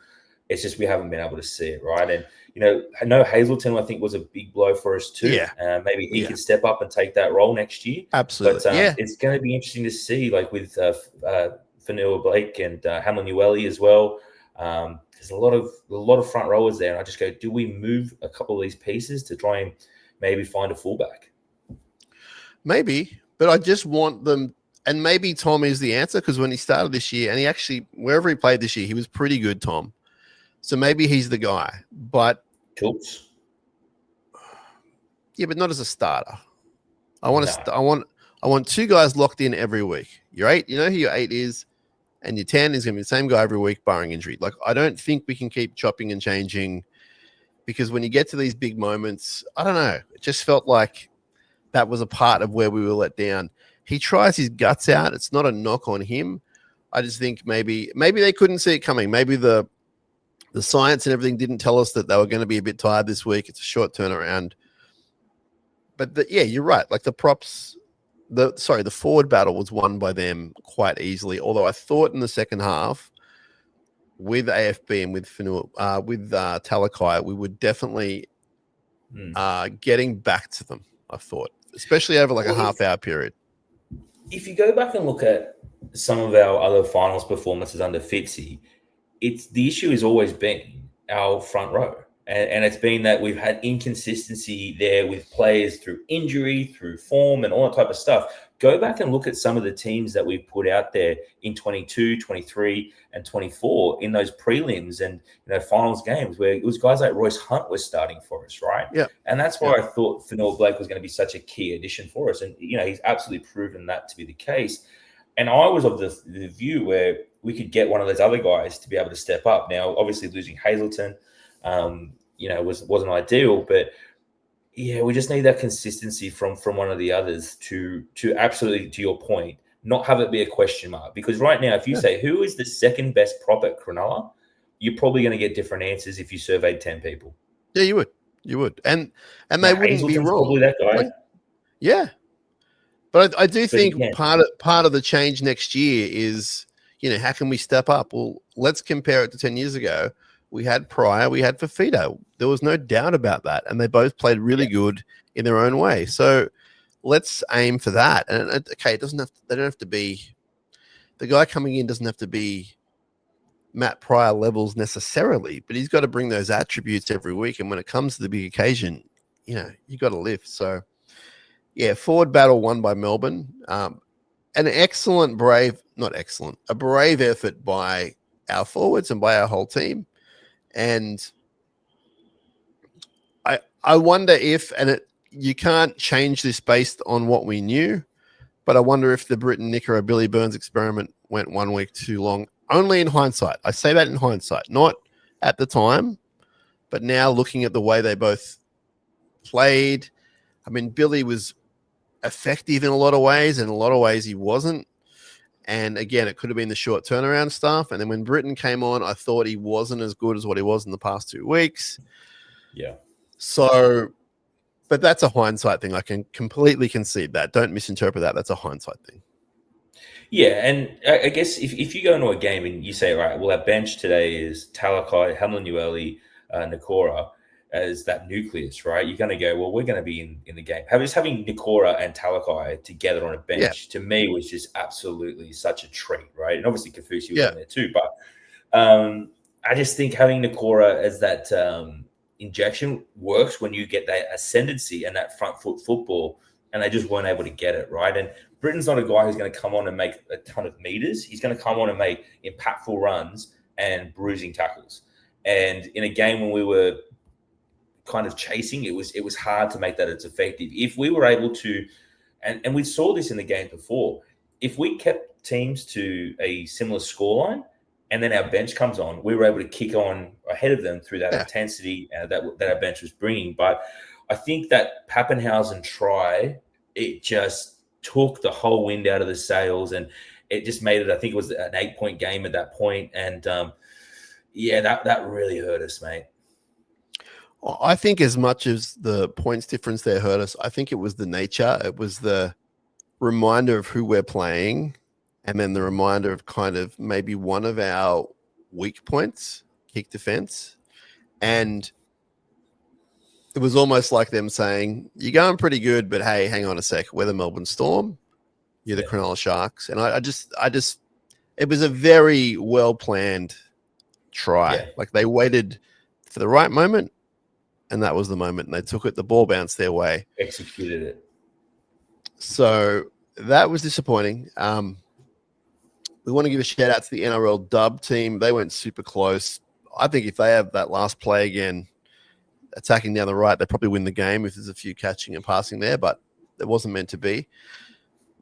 It's just we haven't been able to see it, right? And I know Hazelton, I think, was a big blow for us too. Yeah. Maybe he can step up and take that role next year. Absolutely. But it's going to be interesting to see, like with Fanua Blake and Hamlin Ueli as well. There's a lot of front rowers there, and I just go, do we move a couple of these pieces to try and maybe find a fullback? Maybe, but I just want them, and maybe Tom is the answer, because when he started this year, and he actually, wherever he played this year, he was pretty good, Tom. So maybe he's the guy, but Schultz. Yeah, but not as a starter. I want two guys locked in every week. Your 8, who your 8 is, and your 10 is going to be the same guy every week, barring injury. Like, I don't think we can keep chopping and changing, because when you get to these big moments, I don't know, it just felt like that was a part of where we were let down. He tries his guts out. It's not a knock on him. I just think maybe they couldn't see it coming. Maybe the science and everything didn't tell us that they were going to be a bit tired this week. It's a short turnaround. But you're right. Like the props, the forward battle was won by them quite easily. Although I thought in the second half with AFB and with Talakai, we were definitely getting back to them, I thought, especially over like a half-hour period. If you go back and look at some of our other finals performances under Fitzy, the issue has always been our front row. And it's been that we've had inconsistency there with players through injury, through form, and all that type of stuff. Go back and look at some of the teams that we've put out there in 22, 23, and 24 in those prelims and finals games where it was guys like Royce Hunt was starting for us, right? Yeah. And that's why I thought Fanua Blake was going to be such a key addition for us. And, he's absolutely proven that to be the case. And I was of the view where we could get one of those other guys to be able to step up. Now, obviously losing Hazelton, wasn't ideal, but we just need that consistency from one of the others to absolutely, to your point, not have it be a question mark. Because right now, if you say who is the second best prop at Cronulla, you're probably going to get different answers if you surveyed 10 people. Yeah, you would, and they wouldn't be wrong. Probably that guy. But I do think part of the change next year is how can we step up? Well, let's compare it to 10 years ago. We had Pryor, we had Fafita. There was no doubt about that. And they both played really good in their own way. So let's aim for that. And they don't have to be, the guy coming in doesn't have to be Matt Pryor levels necessarily, but he's got to bring those attributes every week. And when it comes to the big occasion, you got to lift. So forward battle won by Melbourne. An brave effort by our forwards and by our whole team. And I wonder if, you can't change this based on what we knew, but I wonder if the Britton Nicker Billy Burns experiment went 1 week too long. Only in hindsight. I say that in hindsight, not at the time, but now looking at the way they both played. I mean, Billy was effective in a lot of ways, and in a lot of ways he wasn't. And again, it could have been the short turnaround stuff. And then when Britton came on, I thought he wasn't as good as what he was in the past 2 weeks. Yeah. So, but that's a hindsight thing. I can completely concede that. Don't misinterpret that. That's a hindsight thing. Yeah, and I guess if you go into a game and you say, right, well, our bench today is Talakai, Hamlin Ueli, Nakora, as that nucleus, right? You're going to go, well, we're going to be in the game. Having Nikora and Talakai together on a bench, to me, was just absolutely such a treat, right? And obviously Kafusi was on there too. But I just think having Nikora as that injection works when you get that ascendancy and that front foot football, and they just weren't able to get it, right? And Britton's not a guy who's going to come on and make a ton of meters. He's going to come on and make impactful runs and bruising tackles. And in a game when we were kind of chasing, it was hard to make that as effective. If we were able to, and we saw this in the game before, if we kept teams to a similar scoreline, and then our bench comes on, we were able to kick on ahead of them through that intensity that our bench was bringing. But I think that Pappenhausen try, it just took the whole wind out of the sails, and it just made it, I think it was an 8-point game at that point. And that really hurt us, mate. I think as much as the points difference there hurt us, I think it was the nature. It was the reminder of who we're playing, and then the reminder of kind of maybe one of our weak points, kick defense. And it was almost like them saying, you're going pretty good, but hey, hang on a sec. We're the Melbourne Storm. You're the Cronulla Sharks. And I just, it was a very well-planned try. Yeah. Like they waited for the right moment, and that was the moment. And they took it, the ball bounced their way. Executed it. So that was disappointing. We want to give a shout out to the NRL dub team. They went super close. I think if they have that last play again, attacking down the right, they probably win the game if there's a few catching and passing there, but it wasn't meant to be.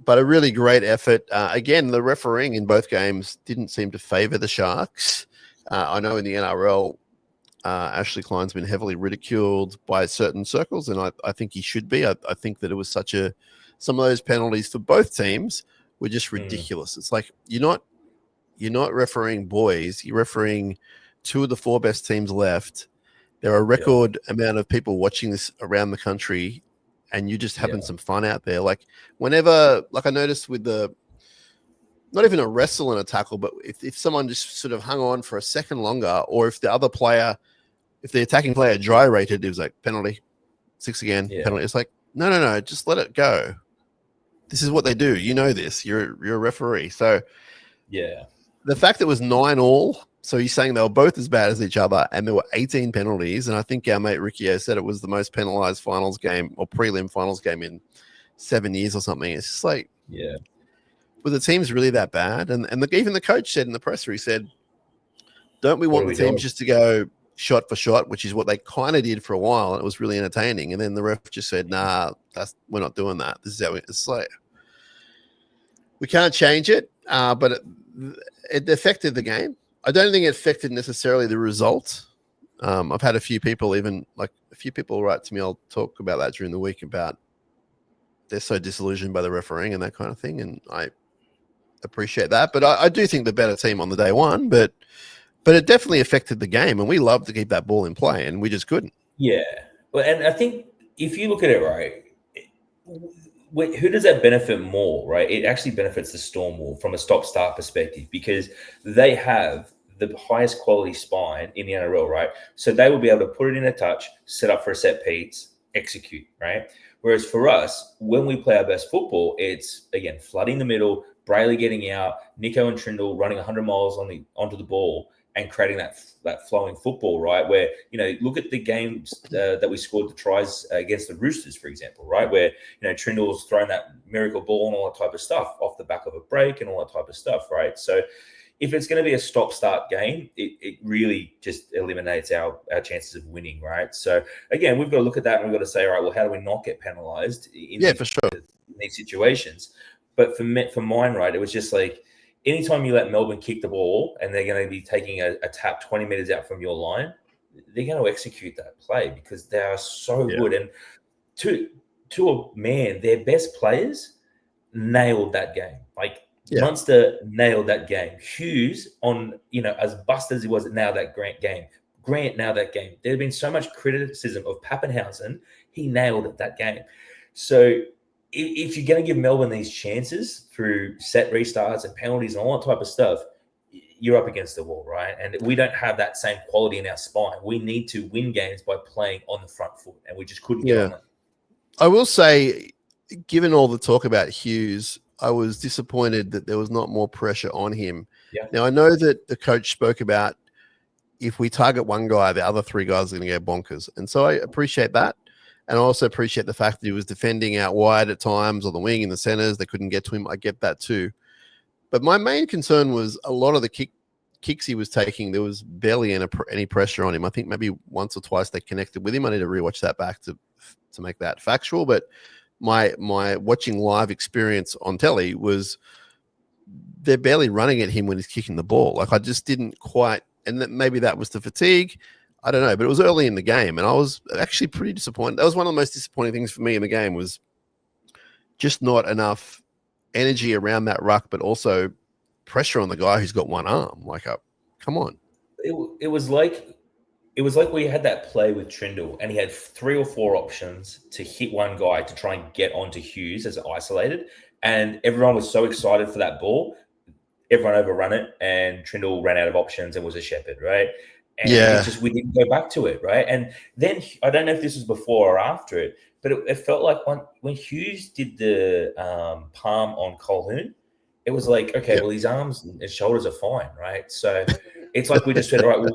But a really great effort. Again, the refereeing in both games didn't seem to favor the Sharks. I know in the NRL, Ashley Klein's been heavily ridiculed by certain circles, and I think he should be. I think that it was some of those penalties for both teams were just ridiculous. It's like you're not refereeing boys, you're refereeing two of the four best teams left. There are a record amount of people watching this around the country, and you're just having some fun out there. Like whenever, like I noticed with not even a wrestle and a tackle, but if someone just sort of hung on for a second longer, or if the other player, if the attacking player dry rated, it was like penalty, 6 again, penalty. It's like, no, just let it go. This is what they do. You know this. You're a referee. So the fact that it was 9-all, so he's saying they were both as bad as each other, and there were 18 penalties. And I think our mate Riccio said it was the most penalized finals game or prelim finals game in 7 years or something. It's just like, were the teams really that bad? And even the coach said in the presser, he said, don't we want the teams just to go shot for shot, which is what they kind of did for a while, and it was really entertaining. And then the ref just said, nah, we're not doing that. This is how it's like. We can't change it, but it affected the game. I don't think it affected necessarily the result. I've had a few people write to me. I'll talk about that during the week about they're so disillusioned by the refereeing and that kind of thing, and I appreciate that. But I do think the better team on the day won, but it definitely affected the game, and we love to keep that ball in play, and we just couldn't. Yeah. Well, and I think if you look at it, right, who does that benefit more, right? It actually benefits the Storm more from a stop-start perspective, because they have the highest quality spine in the NRL, right? So they will be able to put it in a touch, set up for a set piece, execute, right? Whereas for us, when we play our best football, it's, again, flooding the middle, Brayley getting out, Nico and Trindle running 100 miles onto the ball, and creating that flowing football, right? Where, look at the games that we scored the tries against the Roosters, for example, right? Where, Trindle's thrown that miracle ball and all that type of stuff off the back of a break and all that type of stuff, right? So if it's going to be a stop-start game, it really just eliminates our chances of winning, right? So, again, we've got to look at that, and we've got to say, all right, well, how do we not get penalised in these situations? But for mine, right, it was just like, anytime you let Melbourne kick the ball and they're going to be taking a tap 20 meters out from your line, they're going to execute that play because they are so good. And to a man, their best players nailed that game. Like Munster nailed that game. Hughes, as bust as he was, nailed that game. Grant nailed that game. There had been so much criticism of Pappenhausen. He nailed that game. So if you're going to give Melbourne these chances through set restarts and penalties and all that type of stuff, you're up against the wall, right? And we don't have that same quality in our spine. We need to win games by playing on the front foot, and we just couldn't get on it. I will say, given all the talk about Hughes, I was disappointed that there was not more pressure on him. Yeah. Now, I know that the coach spoke about if we target one guy, the other three guys are going to go bonkers. And so I appreciate that. And I also appreciate the fact that he was defending out wide at times on the wing in the centers. They couldn't get to him. I get that too. But my main concern was a lot of the kicks he was taking, there was barely any pressure on him. I think maybe once or twice they connected with him. I need to rewatch that back to make that factual. But my watching live experience on telly was they're barely running at him when he's kicking the ball. Like I just didn't quite, and maybe that was the fatigue. I don't know, but it was early in the game, and I was actually pretty disappointed. That was one of the most disappointing things for me in the game was just not enough energy around that ruck, but also pressure on the guy who's got one arm. Like, come on. It was like we had that play with Trindle, and he had 3 or 4 options to hit one guy to try and get onto Hughes as isolated, and everyone was so excited for that ball. Everyone overrun it, and Trindle ran out of options and was a shepherd, right? And we didn't go back to it, right? And then I don't know if this was before or after it, but it felt like when Hughes did the palm on Colquhoun, it was like, okay, well, his arms and his shoulders are fine, right? So it's like we just said, all right,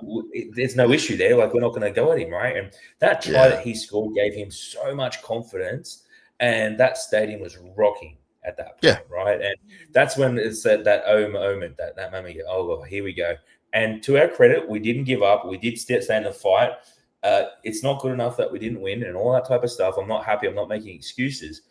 there's no issue there. Like, we're not going to go at him, right? And that try that he scored gave him so much confidence, and that stadium was rocking at that point, right? And that's when it's that moment, that moment, oh, here we go. And to our credit, we didn't give up. We did stay in the fight. It's not good enough that we didn't win and all that type of stuff. I'm not happy. I'm not making excuses.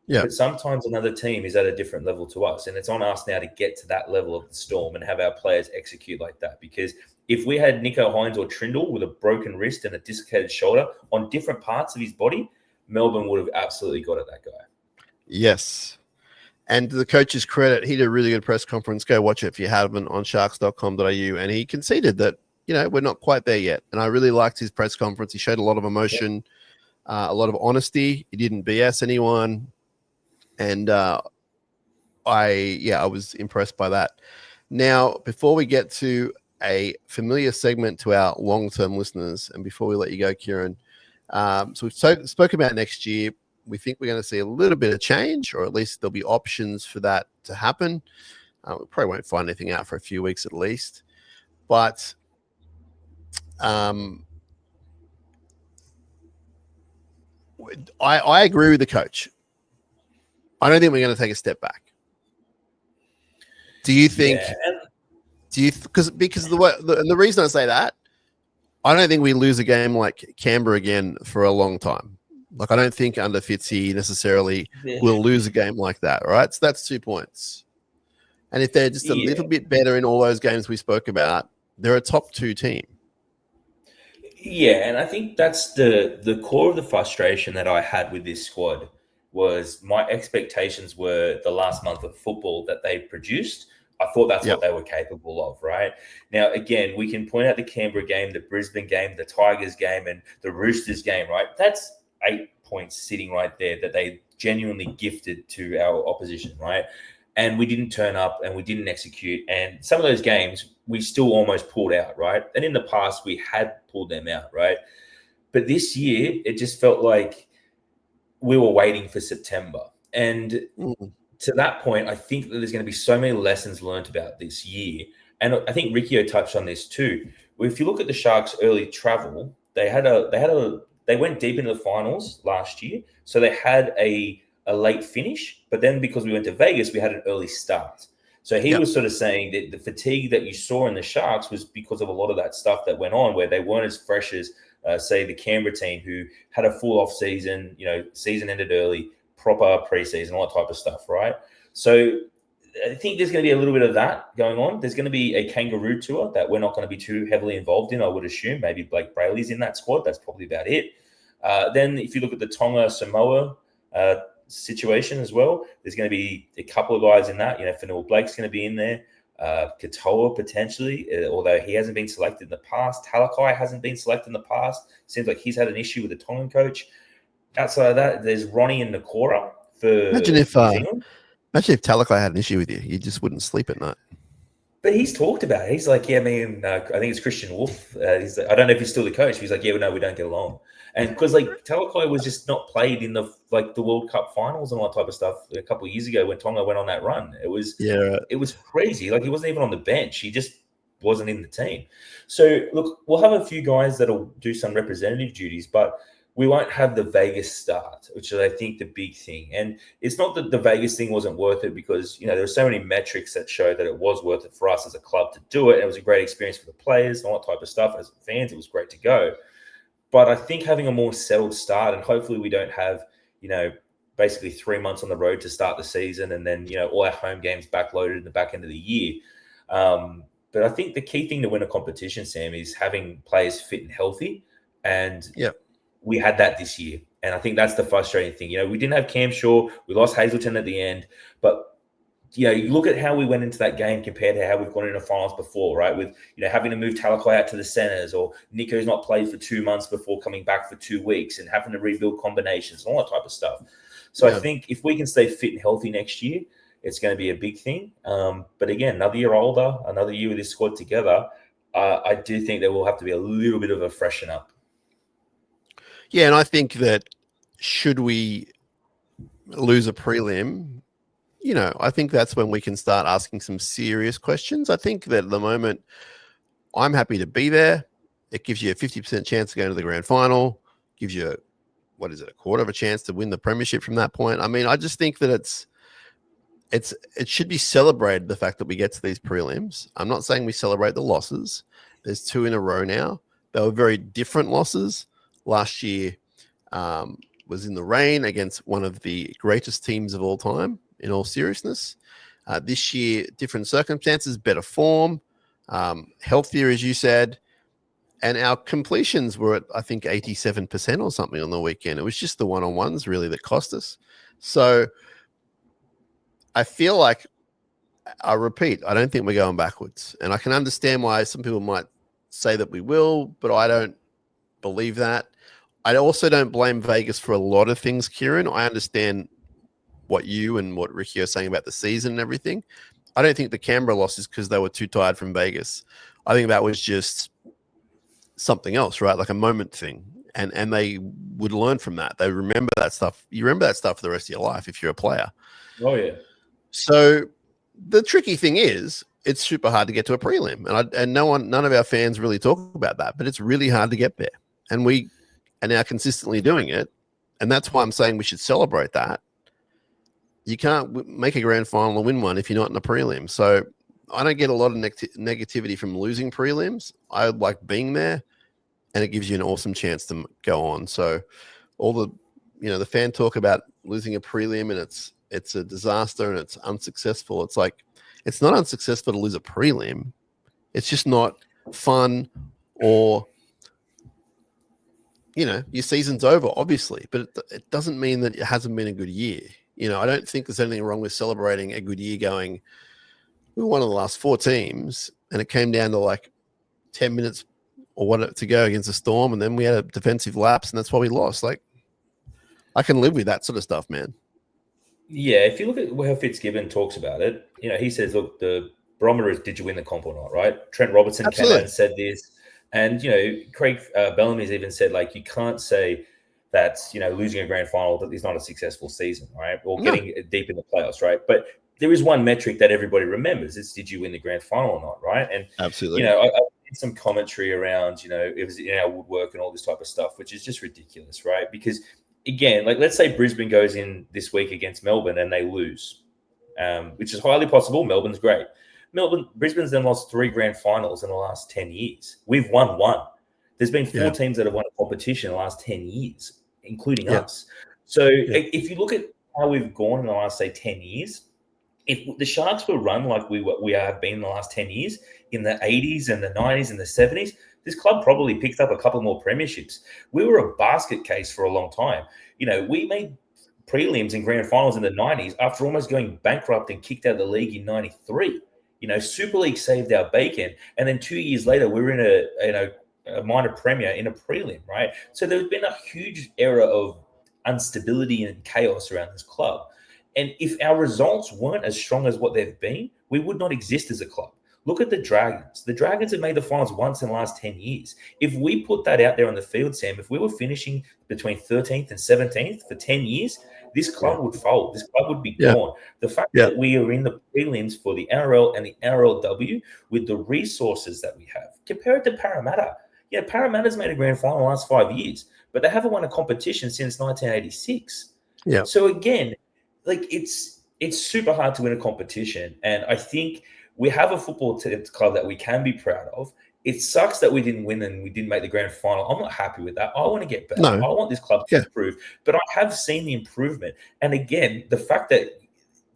Yeah. But sometimes another team is at a different level to us, and it's on us now to get to that level of the Storm and have our players execute like that. Because if we had Nico Hines or Trindle with a broken wrist and a dislocated shoulder on different parts of his body, Melbourne would have absolutely got at that guy. Yes. And to the coach's credit, he did a really good press conference. Go watch it if you haven't on sharks.com.au. And he conceded that, we're not quite there yet. And I really liked his press conference. He showed a lot of emotion, a lot of honesty. He didn't BS anyone. And I was impressed by that. Now, before we get to a familiar segment to our long-term listeners, and before we let you go, Kieran, so we've spoken about next year. We think we're going to see a little bit of change, or at least there'll be options for that to happen. We probably won't find anything out for a few weeks at least. But I agree with the coach. I don't think we're going to take a step back. Do you think? Yeah. Because the reason I say that, I don't think we lose a game like Canberra again for a long time. Like, I don't think under Fitzy necessarily will lose a game like that. All right, so that's 2 points. And if they're just a little bit better in all those games we spoke about, they're a top 2 team. Yeah, and I think that's the core of the frustration that I had with this squad. Was my expectations were the last month of football that they produced. I thought that's what they were capable of, right? Now, again, we can point out the Canberra game, the Brisbane game, the Tigers game, and the Roosters game, right? That's 8 points sitting right there that they genuinely gifted to our opposition, right? And we didn't turn up and we didn't execute. And some of those games, we still almost pulled out, right? And in the past, we had pulled them out, right? But this year, it just felt like we were waiting for September. And to that point, I think that there's going to be so many lessons learned about this year. And I think Riccio touched on this too. If you look at the Sharks' early travel, they went deep into the finals last year. So they had a late finish, but then because we went to Vegas, we had an early start. So he was sort of saying that the fatigue that you saw in the Sharks was because of a lot of that stuff that went on, where they weren't as fresh as say the Canberra team, who had a full off season, season ended early, proper preseason, all that type of stuff, right? So I think there's going to be a little bit of that going on. There's going to be a kangaroo tour that we're not going to be too heavily involved in, I would assume. Maybe Blake Brayley's in that squad. That's probably about it. Then if you look at the Tonga-Samoa situation as well, there's going to be a couple of guys in that. Fanua Blake's going to be in there. Katoa potentially, although he hasn't been selected in the past. Talakai hasn't been selected in the past. Seems like he's had an issue with the Tongan coach. Outside of that, there's Ronnie and Nakora for Imagine if Talakai had an issue with you. You just wouldn't sleep at night. But he's talked about it. He's like, yeah, me and I think it's Christian Wolf. He's like, I don't know if he's still the coach. He's like, yeah, no, we don't get along. And because like Talakai was just not played in the World Cup finals and all that type of stuff a couple of years ago when Tonga went on that run. It was crazy. Like he wasn't even on the bench. He just wasn't in the team. So look, we'll have a few guys that'll do some representative duties, but we won't have the Vegas start, which is, I think, the big thing. And it's not that the Vegas thing wasn't worth it because, there were so many metrics that show that it was worth it for us as a club to do it. It was a great experience for the players and all that type of stuff. As fans, it was great to go. But I think having a more settled start, and hopefully we don't have, basically 3 months on the road to start the season and then, all our home games backloaded in the back end of the year. But I think the key thing to win a competition, Sam, is having players fit and healthy. And we had that this year. And I think that's the frustrating thing. We didn't have Cam Shaw. We lost Hazelton at the end. But, you look at how we went into that game compared to how we've gone into finals before, right? With, having to move Talakai out to the centers, or Nico's not played for 2 months before coming back for 2 weeks, and having to rebuild combinations and all that type of stuff. So I think if we can stay fit and healthy next year, it's going to be a big thing. But again, another year older, another year with this squad together, I do think there will have to be a little bit of a freshen up. Yeah, and I think that should we lose a prelim, I think that's when we can start asking some serious questions. I think that at the moment, I'm happy to be there. It gives you a 50% chance to go to the grand final, gives you, a quarter of a chance to win the premiership from that point. I mean, I just think that it should be celebrated, the fact that we get to these prelims. I'm not saying we celebrate the losses. There's 2 in a row now. They were very different losses. Last year was in the rain against one of the greatest teams of all time, in all seriousness. This year, different circumstances, better form, healthier, as you said. And our completions were at, I think, 87% or something on the weekend. It was just the one-on-ones really that cost us. So I feel like, I repeat, I don't think we're going backwards. And I can understand why some people might say that we will, but I don't believe that. I also don't blame Vegas for a lot of things, Kieran. I understand what you and what Ricky are saying about the season and everything. I don't think the Canberra loss is because they were too tired from Vegas. I think that was just something else, right? Like a moment thing. And they would learn from that. They remember that stuff. You remember that stuff for the rest of your life if you're a player. Oh, yeah. So the tricky thing is, it's super hard to get to a prelim. And none of our fans really talk about that, but it's really hard to get there. And we are now consistently doing it. And that's why I'm saying we should celebrate that. You can't make a grand final and win one if you're not in a prelim. So I don't get a lot of negativity from losing prelims. I like being there, and it gives you an awesome chance to go on. So all the, the fan talk about losing a prelim and it's a disaster and it's unsuccessful. It's like, it's not unsuccessful to lose a prelim. It's just not fun, or, your season's over, obviously, but it doesn't mean that it hasn't been a good year. I don't think there's anything wrong with celebrating a good year going, we were one of the last 4 teams and it came down to like 10 minutes or what to go against a Storm. And then we had a defensive lapse and that's why we lost. Like, I can live with that sort of stuff, man. Yeah, if you look at how Fitzgibbon talks about it, he says, look, the barometer is, did you win the comp or not, right? Trent Robertson came out and said this. And, Craig Bellamy's even said, like, you can't say that, losing a grand final is not a successful season, right? Or getting deep in the playoffs, right? But there is one metric that everybody remembers. It's, did you win the grand final or not, right? And, absolutely, I did some commentary around, it was in our woodwork and all this type of stuff, which is just ridiculous, right? Because, again, like, let's say Brisbane goes in this week against Melbourne and they lose, which is highly possible. Melbourne's great. Brisbane's then lost 3 grand finals in the last 10 years. We've won 1. There's been 4 teams that have won a competition in the last 10 years, including us. So if you look at how we've gone in the last, say, 10 years, if the Sharks were run like we have been in the last 10 years, in the 80s and the 90s and the 70s, this club probably picked up a couple more premierships. We were a basket case for a long time. We made prelims and grand finals in the 90s after almost going bankrupt and kicked out of the league in 93. Super League saved our bacon. And then 2 years later, we were in a minor premier in a prelim, right? So there's been a huge era of instability and chaos around this club. And if our results weren't as strong as what they've been, we would not exist as a club. Look at the Dragons. The Dragons have made the finals once in the last 10 years. If we put that out there on the field, Sam, if we were finishing between 13th and 17th for 10 years, this club would fold. This club would be gone. The fact that we are in the prelims for the NRL and the NRLW with the resources that we have, compare it to Parramatta. Yeah, Parramatta's made a grand final in the last 5 years, but they haven't won a competition since 1986. Yeah. So again, like it's super hard to win a competition, and I think we have a football club that we can be proud of. It sucks that we didn't win and we didn't make the grand final. I'm not happy with that. I want to get better. No. I want this club to improve, but I have seen the improvement. And again, the fact that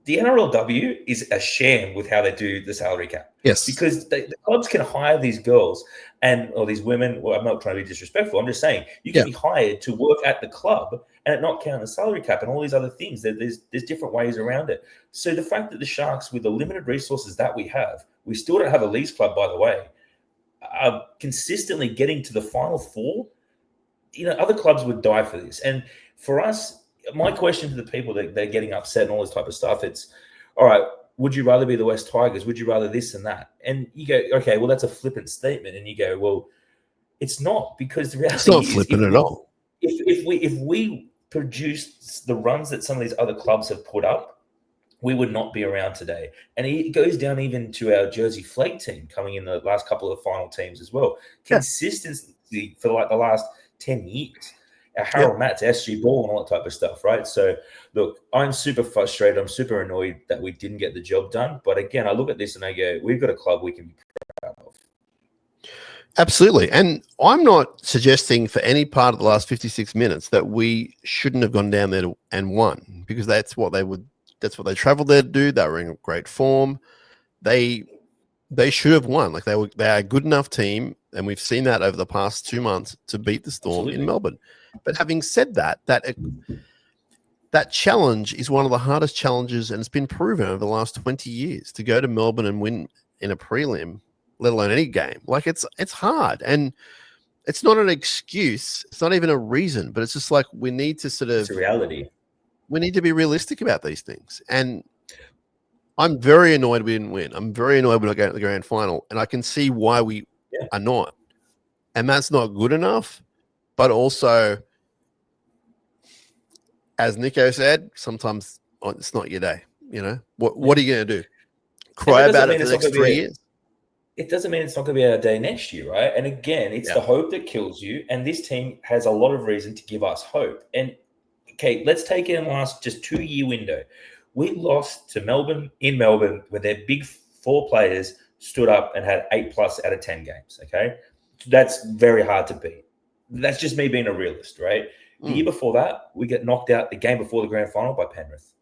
the NRLW is a sham with how they do the salary cap. Yes. Because the clubs can hire these girls or these women. Well, I'm not trying to be disrespectful. I'm just saying you can be hired to work at the club and it not count the salary cap and all these other things. There's different ways around it. So the fact that the Sharks, with the limited resources that we have, we still don't have a leagues club, by the way, are consistently getting to the final four. Other clubs would die for this. And for us, my question to the people that they're getting upset and all this type of stuff, it's, all right, would you rather be the West Tigers? Would you rather this and that? And you go, okay, well, that's a flippant statement. And you go, well, it's not, because the reality it's not flippant at all. If we produced the runs that some of these other clubs have put up, we would not be around today. And it goes down even to our Jersey Flake team coming in the last couple of final teams as well. Consistency for like the last 10 years. Harold Matts, SG Ball, and all that type of stuff, right? So, look, I'm super frustrated. I'm super annoyed that we didn't get the job done. But again, I look at this and I go, we've got a club we can be proud of. Absolutely. And I'm not suggesting for any part of the last 56 minutes that we shouldn't have gone down there and won, because that's what they traveled there to do. They were in great form. They should have won. Like they are a good enough team, and we've seen that over the past 2 months to beat the Storm in Melbourne. But having said that challenge is one of the hardest challenges, and it's been proven over the last 20 years to go to Melbourne and win in a prelim, let alone any game. Like it's hard, and it's not an excuse. It's not even a reason, but it's just like we need to sort of. It's a reality. We need to be realistic about these things, and I'm very annoyed we didn't win. I'm very annoyed we're not going to the grand final, and I can see why we are not, and that's not good enough. But also, as Nico said, sometimes it's not your day. What are you going to do? Cry about it for the next 3 years? It doesn't mean it's not going to be our day next year, right? And again, it's the hope that kills you. And this team has a lot of reason to give us hope. And okay, let's take it in the last just 2 year window. We lost to Melbourne in Melbourne where their big four players stood up and had 8+ out of 10 games. Okay, that's very hard to beat. That's just me being a realist, right? The year before that, we get knocked out the game before the grand final by Penrith.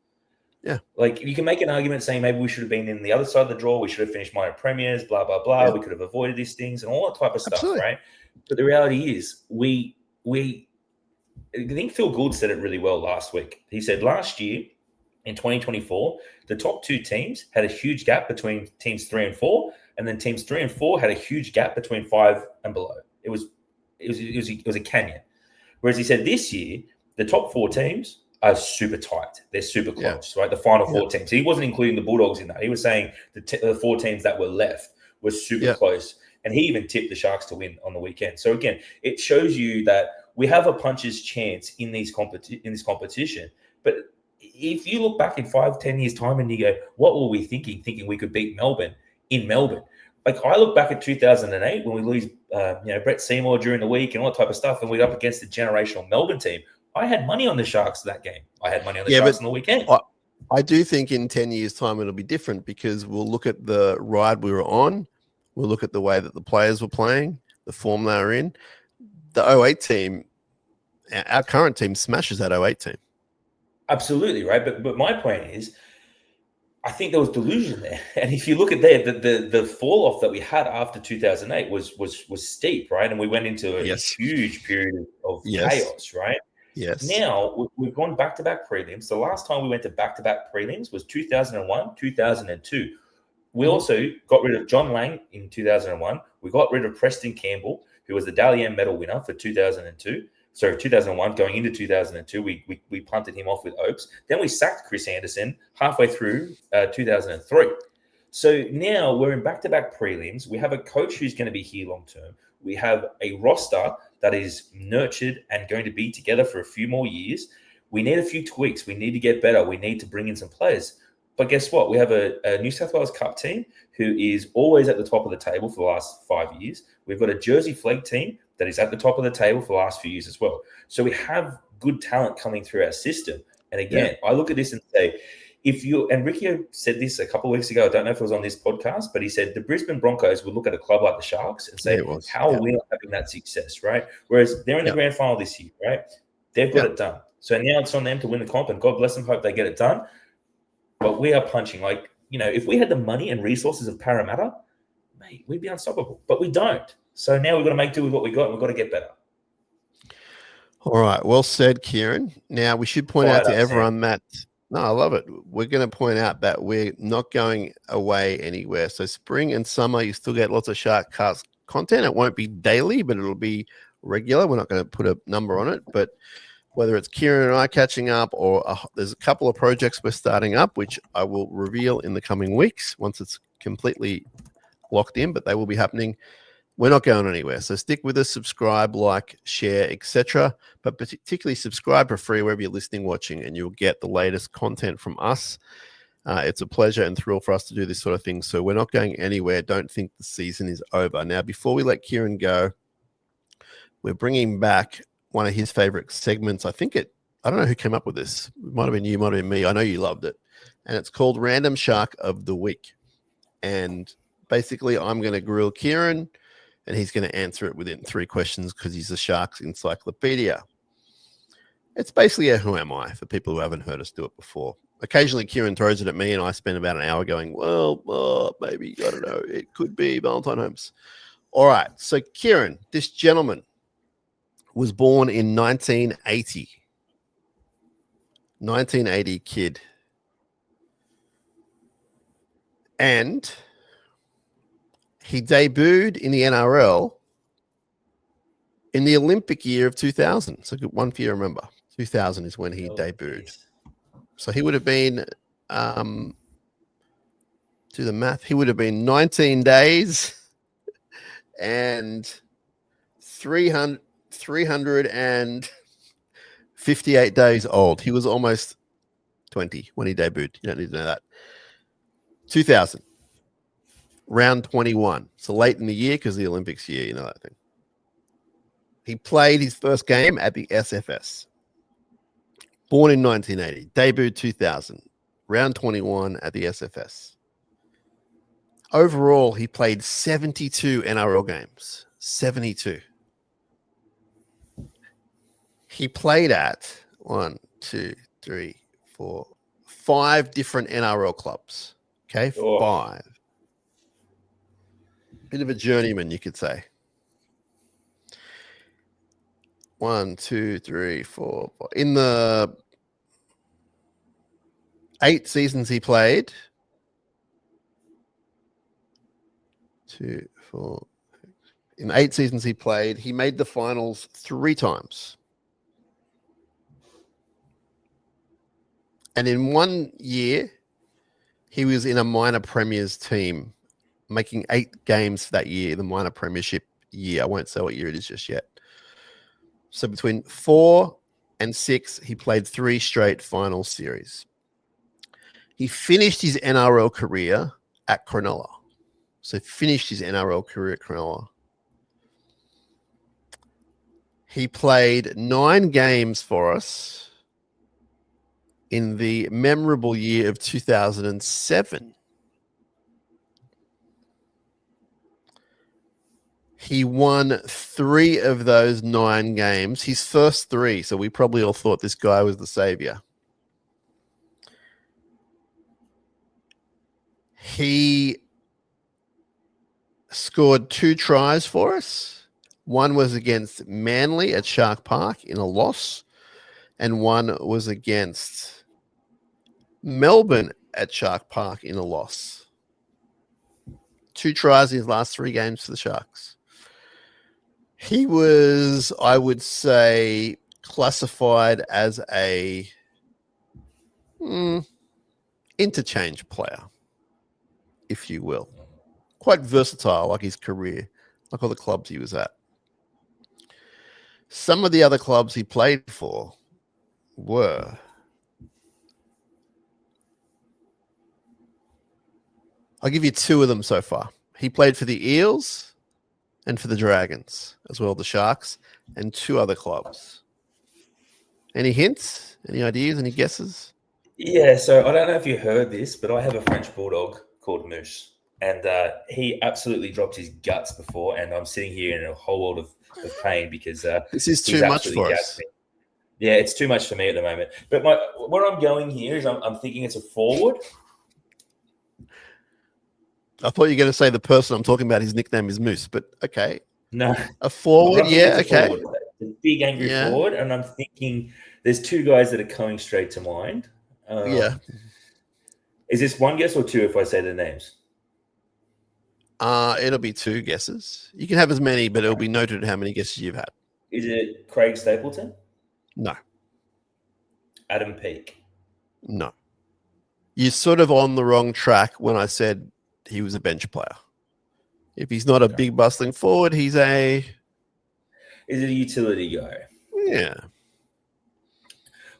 Yeah. Like you can make an argument saying maybe we should have been in the other side of the draw. We should have finished minor premiers, blah, blah, blah. Yeah. We could have avoided these things and all that type of stuff, right? But the reality is I think Phil Gould said it really well last week. He said last year in 2024, the top two teams had a huge gap between teams 3 and 4, and then teams 3 and 4 had a huge gap between 5 and below. It was a canyon. Whereas he said this year, the top 4 teams are super tight. They're super close, right? The final 4 teams. So he wasn't including the Bulldogs in that. He was saying the 4 teams that were left were super close. And he even tipped the Sharks to win on the weekend. So again, it shows you that we have a puncher's chance in this competition. But if you look back in 5-10 years' time and you go, what were we thinking we could beat Melbourne in Melbourne? Like I look back at 2008 when we lose, Brett Seymour during the week and all that type of stuff, and we're up against the generational Melbourne team. I had money on the Sharks that game. I had money on the Sharks on the weekend. I do think in 10 years' time it'll be different because we'll look at the ride we were on. We'll look at the way that the players were playing, the form they were in. The 08 team, our current team smashes that 08 team. Absolutely, right? But my point is, I think there was delusion there. And if you look at there, the fall off that we had after 2008 was steep, right? And we went into a huge period of chaos, right? Yes. Now we've gone back-to-back prelims. The last time we went to back-to-back prelims was 2001, 2002. We also got rid of John Lang in 2001. We got rid of Preston Campbell, who was the Dally M medal winner for 2002. Sorry, 2001, going into 2002, we punted him off with Oaks. Then we sacked Chris Anderson halfway through 2003. So now we're in back-to-back prelims. We have a coach who's going to be here long-term. We have a roster that is nurtured and going to be together for a few more years. We need a few tweaks. We need to get better. We need to bring in some players. But guess what? We have a New South Wales Cup team who is always at the top of the table for the last 5 years. We've got a Jersey Flag team that is at the top of the table for the last few years as well. So we have good talent coming through our system. And again, I look at this and say, and Ricky said this a couple of weeks ago, I don't know if it was on this podcast, but he said the Brisbane Broncos would look at a club like the Sharks and say, how are we not having that success, right? Whereas they're in the grand final this year, right? They've got it done. So now it's on them to win the comp, and God bless them, hope they get it done. But we are punching if we had the money and resources of Parramatta, mate, we'd be unstoppable. But we don't. So now we've got to make do with what we got, and we've got to get better. All right. Well said, Kieran. Now, we should point out to everyone that, no, I love it. We're going to point out that we're not going away anywhere. So spring and summer, you still get lots of SharkCast content. It won't be daily, but it'll be regular. We're not going to put a number on it, but whether it's Kieran and I catching up or there's a couple of projects we're starting up, which I will reveal in the coming weeks once it's completely locked in, but they will be happening. We're not going anywhere. So stick with us, subscribe, like, share, etc. But particularly subscribe for free wherever you're listening, watching, and you'll get the latest content from us. It's a pleasure and thrill for us to do this sort of thing. So we're not going anywhere. Don't think the season is over. Now, before we let Kieran go, we're bringing back one of his favorite segments. I don't know who came up with this. It might have been you, might have been me. I know you loved it. And it's called Random Shark of the Week. And basically, I'm going to grill Kieran, and he's going to answer it within 3 questions because he's a Sharks encyclopedia. It's basically a who am I for people who haven't heard us do it before. Occasionally, Kieran throws it at me, and I spend about an hour going, well, maybe, I don't know, it could be Valentine Holmes. All right, so Kieran, this gentleman was born in 1980. 1980 kid. And he debuted in the NRL in the Olympic year of 2000. So one for you to remember. 2000 is when he debuted. Geez. So he would have been, do the math, he would have been 19 days and 358 days old. He was almost 20 when he debuted. You don't need to know that. 2000. Round 21. So late in the year because the Olympics year, you know that thing. He played his first game at the SFS. Born in 1980. Debuted 2000. Round 21 at the SFS. Overall, he played 72 NRL games. 72. He played at 1, 2, 3, 4, 5 different NRL clubs. Okay, 5. Bit of a journeyman, you could say. 1, 2, 3, 4, 5. In the 8 seasons he played, 2, 4. In 8 seasons he played, he made the finals 3 times. And in 1 year, he was in a minor premiers team, making 8 games for that year, the minor premiership year. I won't say what year it is just yet. So between 4 and 6, he played 3 straight final series. He finished his NRL career at Cronulla. So finished his NRL career at Cronulla. He played 9 games for us in the memorable year of 2007. He won 3 of those 9 games, his first 3. So we probably all thought this guy was the savior. He scored 2 tries for us. One was against Manly at Shark Park in a loss, and one was against Melbourne at Shark Park in a loss. 2 tries in his last 3 games for the Sharks. He was, I would say, classified as a interchange player, if you will. Quite versatile, like his career, like all the clubs he was at. Some of the other clubs he played for were I'll give you two of them so far. He played for the Eels and for the Dragons, as well as the Sharks, and two other clubs. Any hints? Any ideas? Any guesses? Yeah, so I don't know if you heard this, but I have a French bulldog called Moose, and he absolutely dropped his guts before, and I'm sitting here in a whole world of pain because this is he's too much absolutely for gassed us. me. Yeah, it's too much for me at the moment. But what I'm going here is I'm thinking it's a forward. I thought you were going to say the person I'm talking about, his nickname is Moose, but okay. No. A forward, yeah, okay. Forward. A big angry forward, and I'm thinking there's two guys that are coming straight to mind. Yeah. Is this one guess or two if I say the names? It'll be two guesses. You can have as many, but it'll be noted how many guesses you've had. Is it Craig Stapleton? No. Adam Peake? No. You're sort of on the wrong track when I said he was a bench player. If he's not a big bustling forward, he's a... Is it a utility guy? Yeah.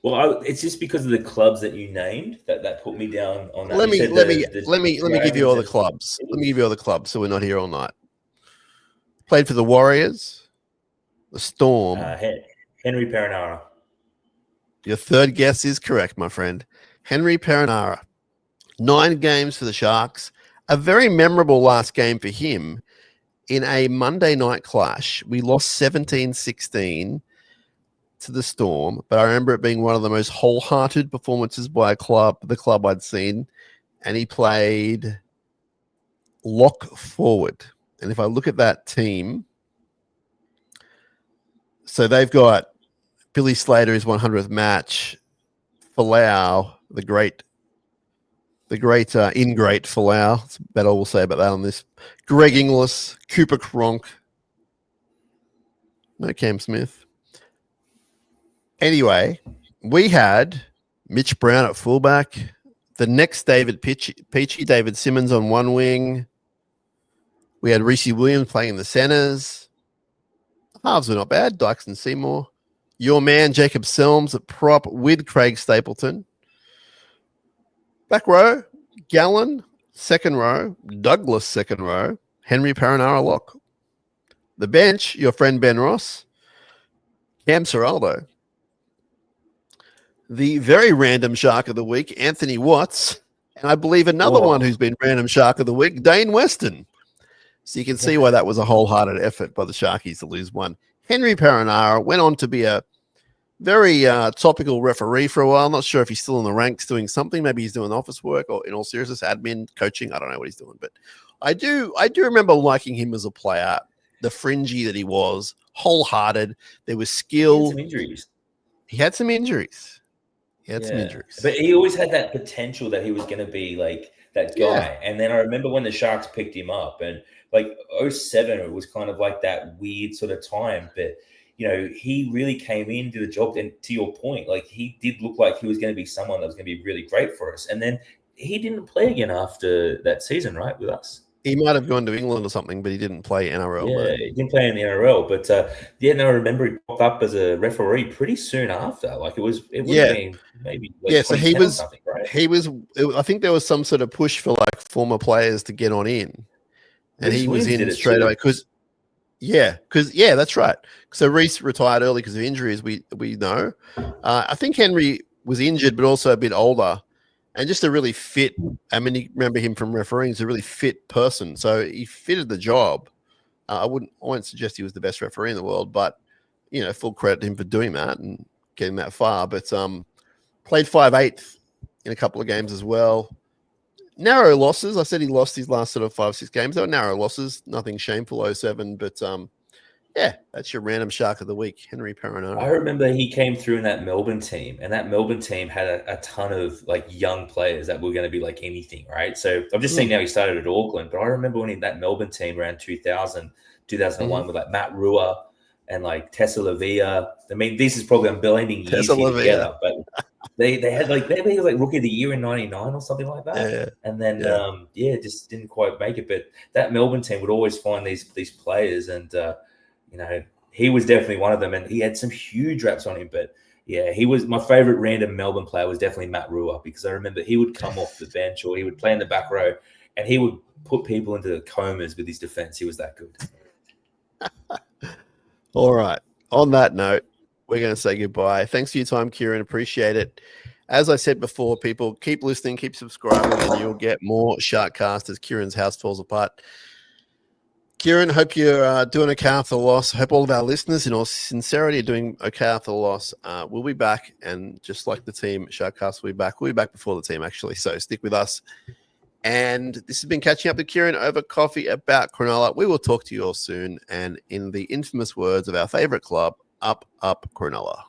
Well, it's just because of the clubs that you named that put me down on that. Let me give you all the clubs. Let me give you all the clubs so we're not here all night. Played for the Warriors, the Storm. Henry Perenara. Your third guess is correct, my friend. Henry Perenara. 9 games for the Sharks. A very memorable last game for him in a Monday night clash. We lost 17-16 to the Storm, but I remember it being one of the most wholehearted performances by the club I'd seen, and he played lock forward. And if I look at that team, so they've got Billy Slater, his 100th match, Folau, the great ingrate Folau. That's about all we'll say about that on this. Greg Inglis, Cooper Cronk, no Cam Smith. Anyway, we had Mitch Brown at fullback, the next David Peachy, David Simmons on one wing. We had Reece Williams playing in the centers. Halves were not bad. Dykes and Seymour. Your man, Jacob Selms at prop with Craig Stapleton. Back row, Gallen, second row, Douglas, second row, Henry Perenara lock. The bench, your friend Ben Ross, Cam Serraldo. The very random Shark of the week, Anthony Watts, and I believe another one who's been random Shark of the week, Dane Weston. So you can see why that was a wholehearted effort by the Sharkies to lose one. Henry Perenara went on to be a very topical referee for a while. I'm not sure if he's still in the ranks doing something. Maybe he's doing office work or, in all seriousness, admin, coaching. I don't know what he's doing, but I do remember liking him as a player. The fringy that he was, wholehearted. There was skill. He had some injuries. But he always had that potential that he was going to be like that guy. Yeah. And then I remember when the Sharks picked him up, and like 07, it was kind of like that weird sort of time. But, you know, he really came in, did the job. And to your point, like he did look like he was going to be someone that was going to be really great for us. And then he didn't play again after that season, right, with us. He might have gone to England or something, but he didn't play NRL. Yeah, he didn't play in the NRL. But I remember he popped up as a referee pretty soon after. Like it would have been maybe. Like so he was. Right? He was. I think there was some sort of push for like former players to get on in, and he was in straight away because. That's right. So Reece retired early because of injuries. We know. I think Henry was injured, but also a bit older. And just a really fit, I mean, you remember him from refereeing, he's a really fit person. So he fitted the job. I won't suggest he was the best referee in the world, but, you know, full credit to him for doing that and getting that far. But played 5/8 in a couple of games as well. Narrow losses. I said he lost his last sort of 5-6 games. They were narrow losses, nothing shameful, 07. But, that's your random Shark of the week, Henry Perenara. I remember he came through in that Melbourne team, and that Melbourne team had a ton of like young players that were going to be like anything, right? So I'm just seeing now he started at Auckland, but I remember when that Melbourne team around 2000, 2001 with like Matt Rua and like Tessa Lavia. I mean, this is probably I'm blending years here together, but They had like maybe he was like rookie of the year in '99 or something like that. Yeah. And then Yeah. just didn't quite make it. But that Melbourne team would always find these players, and you know, he was definitely one of them, and he had some huge raps on him. But yeah, he was my favorite random Melbourne player was definitely Matt Rua, because I remember he would come off the bench or he would play in the back row, and he would put people into comas with his defense. He was that good. All right. On that note, we're going to say goodbye. Thanks for your time, Kieran. Appreciate it. As I said before, people, keep listening, keep subscribing, and you'll get more SharkCast as Kieran's house falls apart. Kieran, hope you're doing okay after the loss. Hope all of our listeners, in all sincerity, are doing okay after the loss. We'll be back, and just like the team, SharkCast will be back. We'll be back before the team, actually, so stick with us. And this has been Catching Up with Kieran over coffee about Cronulla. We will talk to you all soon. And in the infamous words of our favourite club, up, up, Cronulla.